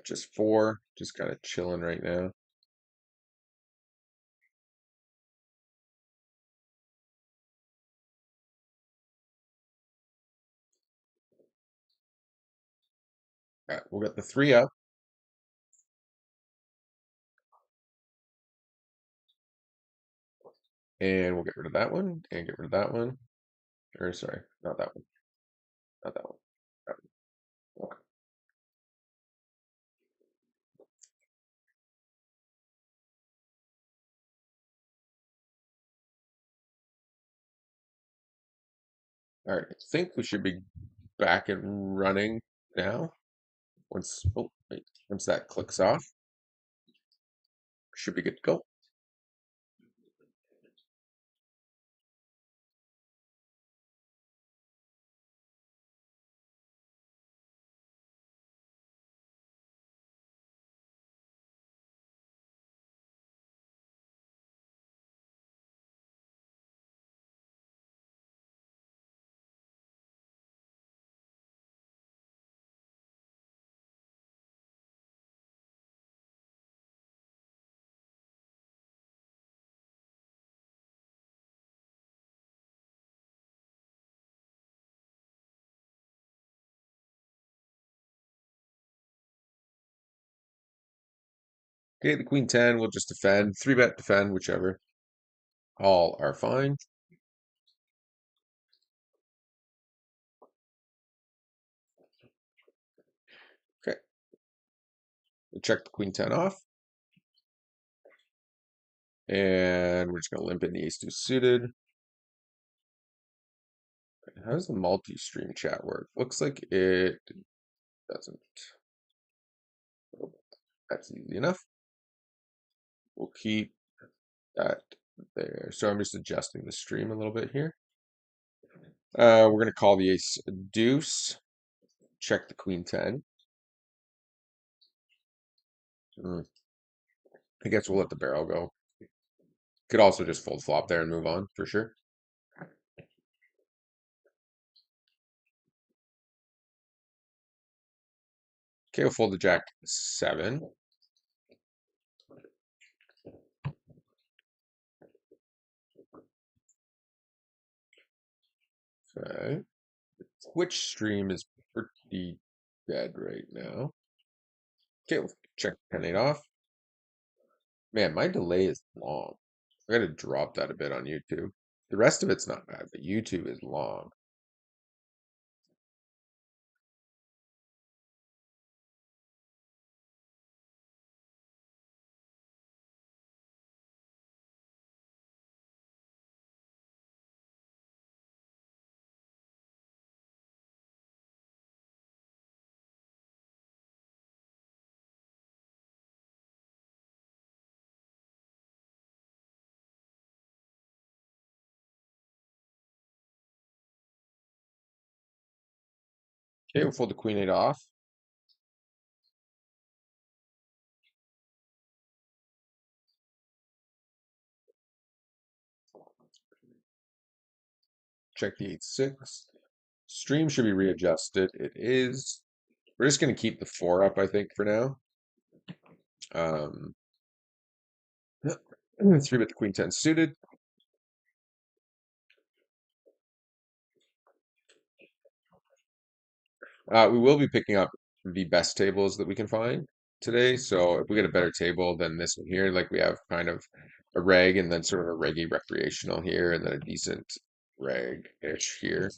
just four, just kind of chilling right now. All right, we'll get the three up, and we'll get rid of that one, and get rid of that one. Or sorry, not that one, not that one. That one. Okay. All right, I think we should be back and running now. Once, oh, wait, once that clicks off, should be good to go. Okay, the queen 10 will just defend. Three bet defend, whichever. All are fine. Okay, we'll check the queen 10 off. And we're just going to limp in the ace two suited. How does the multi-stream chat work? Looks like it doesn't. Oh, that's easy enough. We'll keep that there. So I'm just adjusting the stream a little bit here. We're going to call the ace deuce. Check the queen 10. I guess we'll let the barrel go. Could also just fold flop there and move on for sure. Okay, we'll fold the jack 7. Okay. Which stream is pretty dead right now? Okay, we'll check 10-8 off. Man, my delay is long. I gotta drop that a bit on YouTube. The rest of it's not bad, but YouTube is long. Okay, we'll fold the queen 8 off. Check the 8-6. Stream should be readjusted. It is. We're just gonna keep the 4 up, I think, for now. 3-bet the queen 10 suited. We will be picking up the best tables that we can find today. So if we get a better table than this one here, like we have kind of a reg and then sort of a reggy recreational here, and then a decent reg-ish here.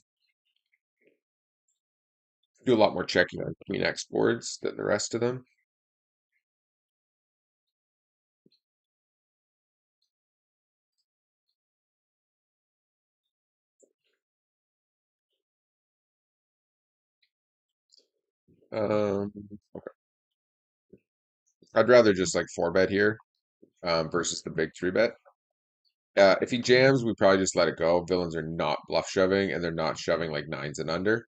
Do a lot more checking on Queen X boards than the rest of them. Um, okay. I'd rather just like 4-bet here versus the big 3-bet. If he jams, we probably just let it go. Villains are not bluff shoving, and they're not shoving like 9s and under.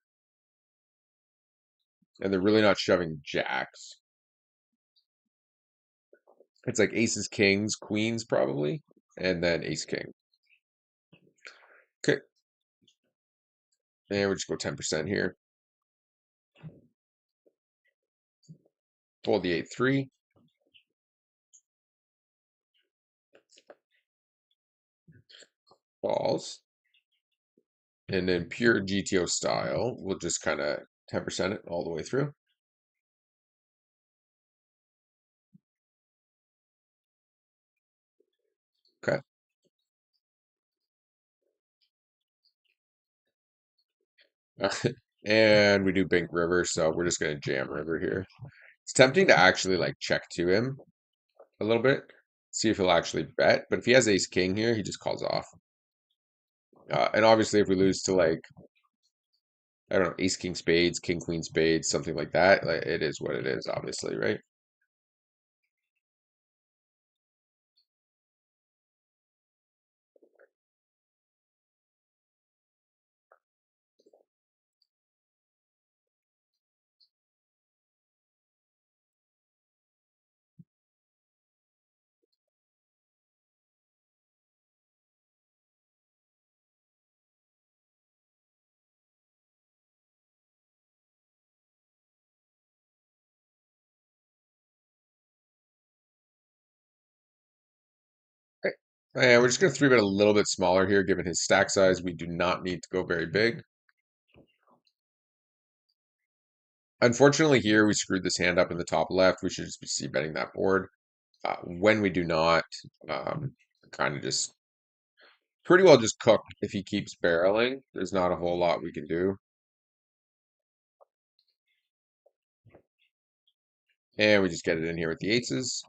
And they're really not shoving jacks. It's like aces, kings, queens probably, and then ace king. Okay. And we just go 10% here. Fold the 8-3. Balls. And then pure GTO style, we'll just kind of 10% it all the way through. Okay. And we do bank river, so we're just gonna jam river here. It's tempting to actually like check to him a little bit, see if he'll actually bet. But if he has ace king here, he just calls off. And obviously, if we lose to like I don't know ace king spades, king queen spades, something like that, like, it is what it is. Obviously, right? Right. And we're just gonna three bet a little bit smaller here, given his stack size. We do not need to go very big. Unfortunately, here we screwed this hand up in the top left. We should just be c-betting that board. When we do not, kind of just pretty well just cook if he keeps barreling. There's not a whole lot we can do. And we just get it in here with the aces.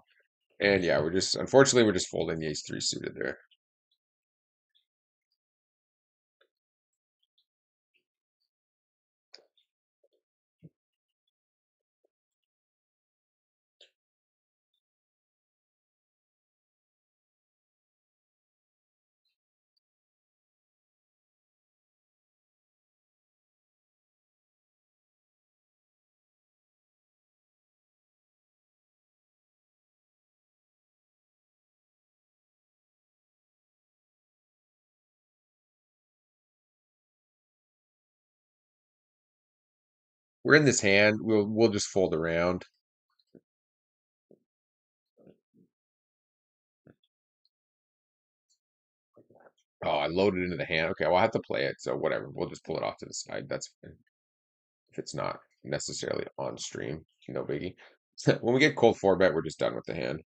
And yeah, unfortunately, we're just folding the ace-3 suited there. We're in this hand. We'll just fold around. Oh, I loaded into the hand. Okay, well, I have to play it, so whatever. We'll just pull it off to the side. That's fine. If it's not necessarily on stream, no biggie. When we get cold four bet, we're just done with the hand.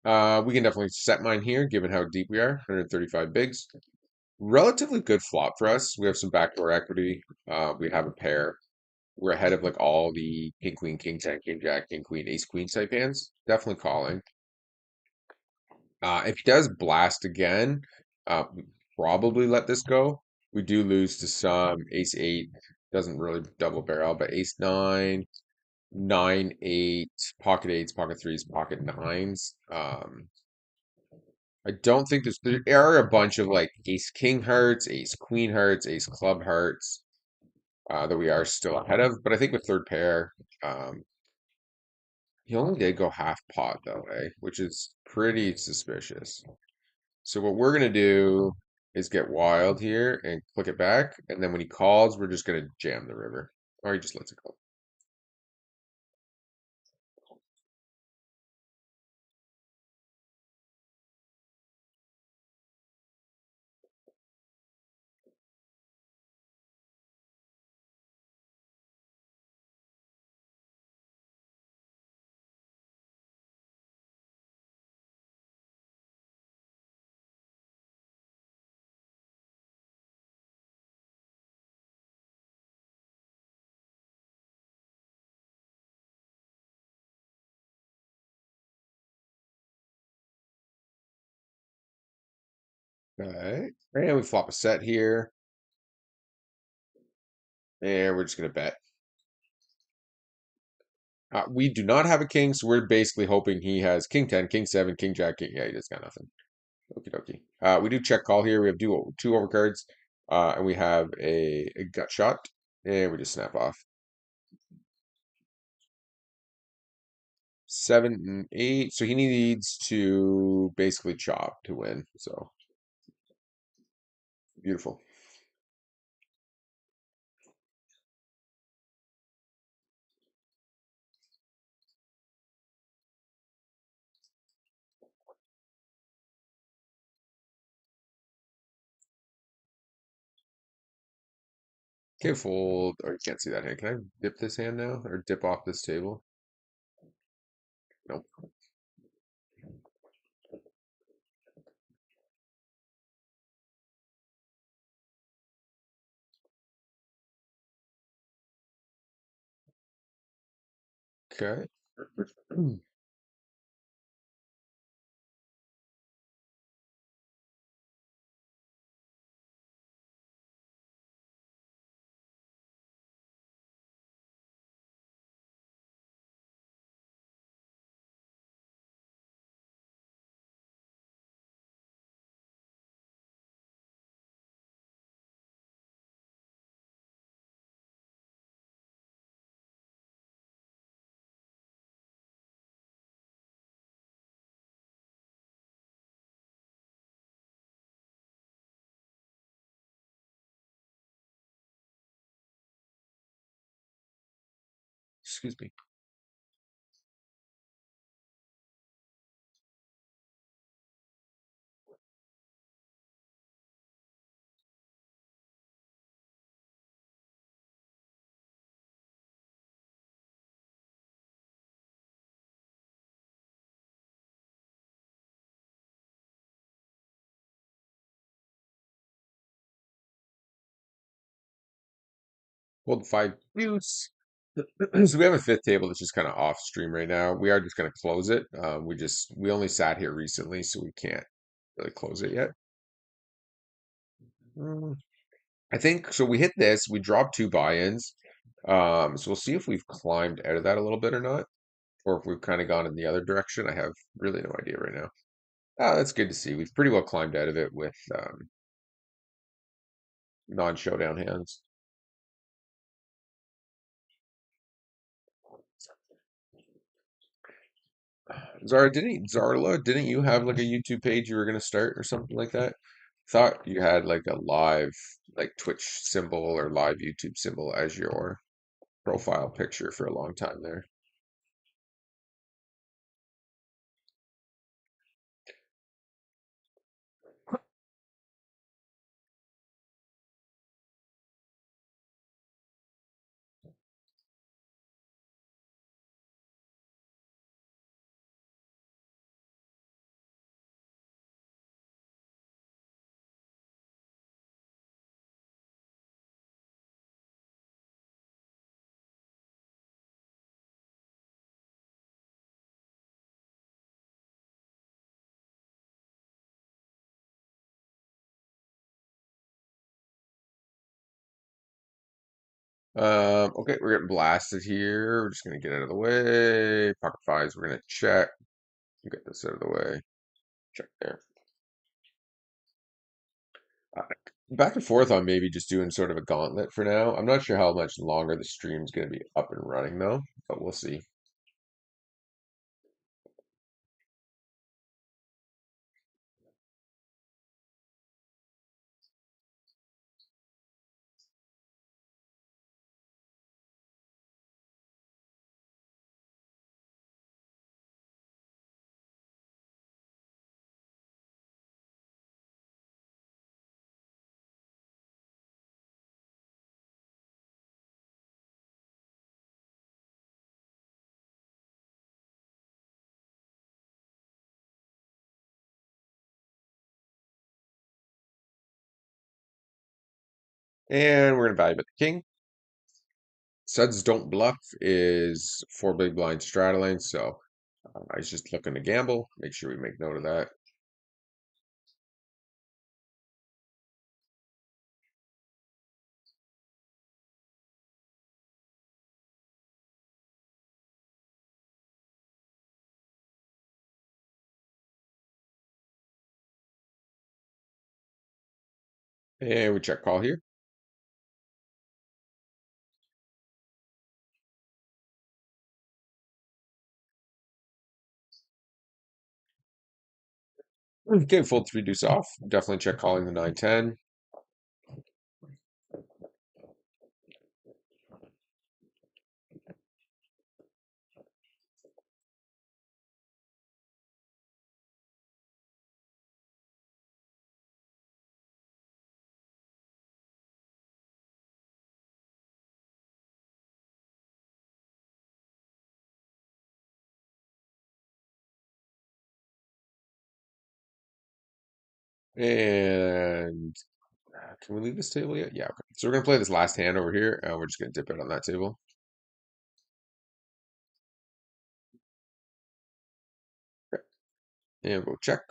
We can definitely set mine here, given how deep we are, 135 bigs. Relatively good flop for us. We have some backdoor equity. We have a pair. We're ahead of like all the king, queen, king, ten, king, jack, king, queen, ace, queen type hands. Definitely calling. If he does blast again, we probably let this go. We do lose to some ace eight. Doesn't really double barrel, but ace nine, nine, eight, pocket eights, pocket threes, pocket nines. I don't think there are a bunch of like ace king hearts, ace queen hearts, ace club hearts that we are still ahead of. But I think with third pair, um, he only did go half pot though, which is pretty suspicious. So what we're gonna do is get wild here and click it back, and then when he calls, we're just gonna jam the river, or he just lets it go. All right, and we flop a set here, and we're just gonna bet. We do not have a king, so we're basically hoping he has king 10, king 7, king jack, king. Yeah, he just got nothing. Okie dokie. We do check call here. We have two overcards, and we have a gut shot, and we just snap off. 7 and 8. So he needs to basically chop to win. So beautiful. Okay, fold. Or you can't see that hand. Can I dip this hand now, or dip off this table? Nope. Okay. Excuse me. Hold 5 deuce. So we have a fifth table that's just kind of off stream right now. We are just going to close it. We only sat here recently, so we can't really close it yet. Mm, I think so. We hit this. We dropped 2 buy-ins. So we'll see if we've climbed out of that a little bit or not, or if we've kind of gone in the other direction. I have really no idea right now. Ah, that's good to see. We've pretty well climbed out of it with non-showdown hands. Zarla, didn't you have like a YouTube page you were gonna start or something like that? Thought you had like a live like Twitch symbol or live YouTube symbol as your profile picture for a long time there. Okay, we're getting blasted here. We're just gonna get out of the way. Pocket fives, we're gonna check. Get this out of the way. Check there. Uh, Back and forth on maybe just doing sort of a gauntlet for now. I'm not sure how much longer the stream's gonna be up and running though, but we'll see. And we're gonna value bet the king. Suds don't bluff is 4 big blind straddling, so he's just looking to gamble. Make sure we make note of that. And we check call here. Okay, fold three deuce off. Definitely check calling the 9-10. And can we leave this table yet? Yeah, okay. So we're gonna play this last hand over here, and we're just gonna dip it on that table. Okay. And we'll check.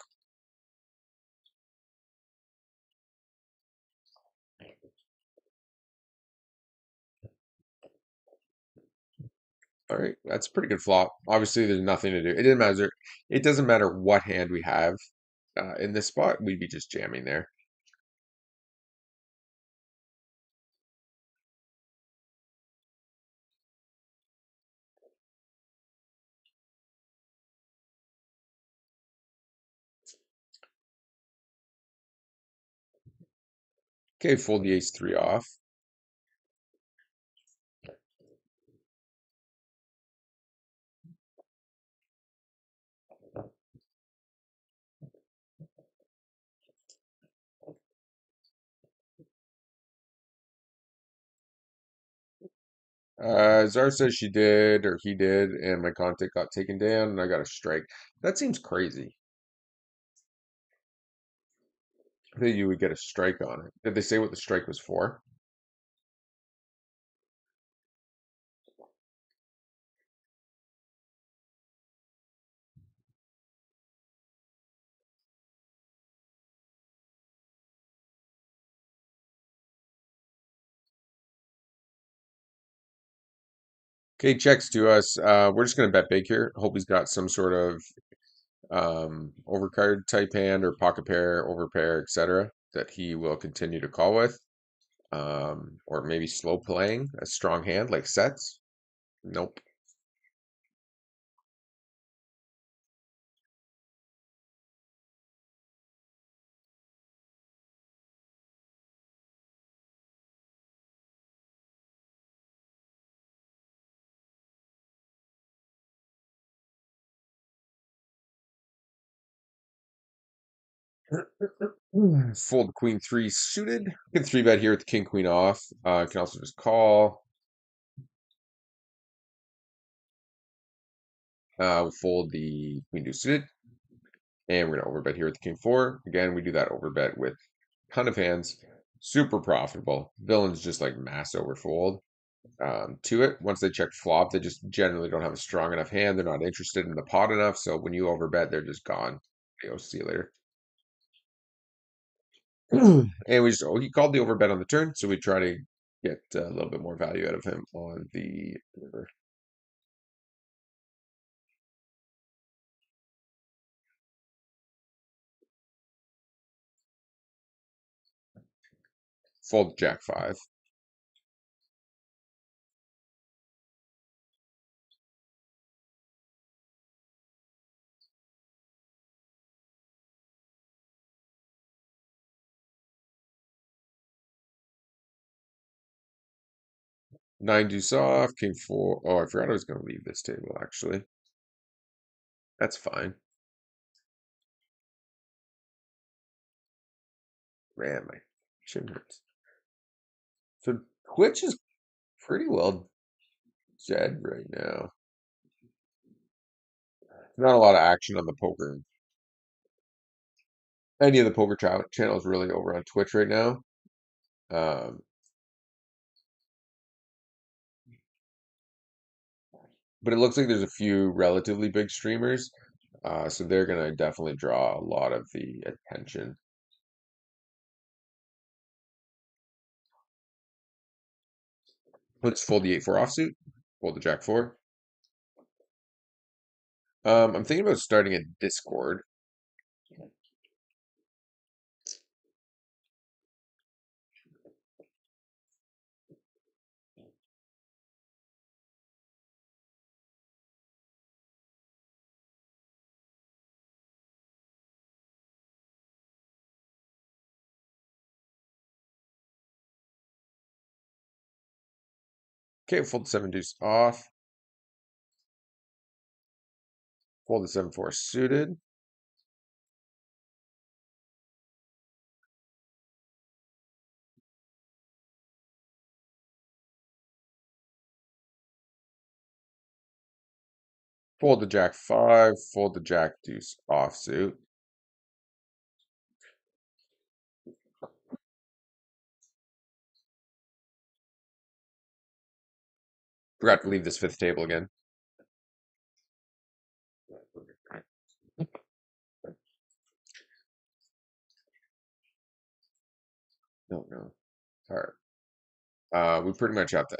All right, that's a pretty good flop. Obviously, there's nothing to do. It didn't matter. It doesn't matter what hand we have in this spot. We'd be just jamming there. Okay, fold the ace three off. Zara says she did or he did, and my contact got taken down, and I got a strike. That seems crazy that you would get a strike on it. Did they say what the strike was for? Okay, checks to us. We're just gonna bet big here. Hope he's got some sort of overcard type hand or pocket pair, overpair, etc. that he will continue to call with. Or maybe slow playing a strong hand like sets. Nope. Fold queen three suited. Can three bet here with the king queen off. Can also just call. We fold the queen deuce suited, and we're gonna overbet here with the king four. Again, we do that overbet with a ton of hands. Super profitable. Villains just like mass overfold to it. Once they check flop, they just generally don't have a strong enough hand. They're not interested in the pot enough. So when you overbet, they're just gone. Go see you later. And we just he called the overbet on the turn, so we try to get a little bit more value out of him on the river. Fold jack five. Nine deuce off, king four. Oh, I forgot I was going to leave this table actually. That's fine. Man, my chin hurts. So Twitch is pretty well dead right now. Not a lot of action on the poker. Any of the poker channels really over on Twitch right now. Um, but it looks like there's a few relatively big streamers. So they're going to definitely draw a lot of the attention. Let's fold the 8-4 offsuit. Fold the jack 4. I'm thinking about starting a Discord. Okay, fold the 7 deuce off. Fold the 7-4 suited. Fold the Jack 5. Fold the Jack deuce offsuit. Forgot to leave this fifth table again. No, no. All right. We pretty much have to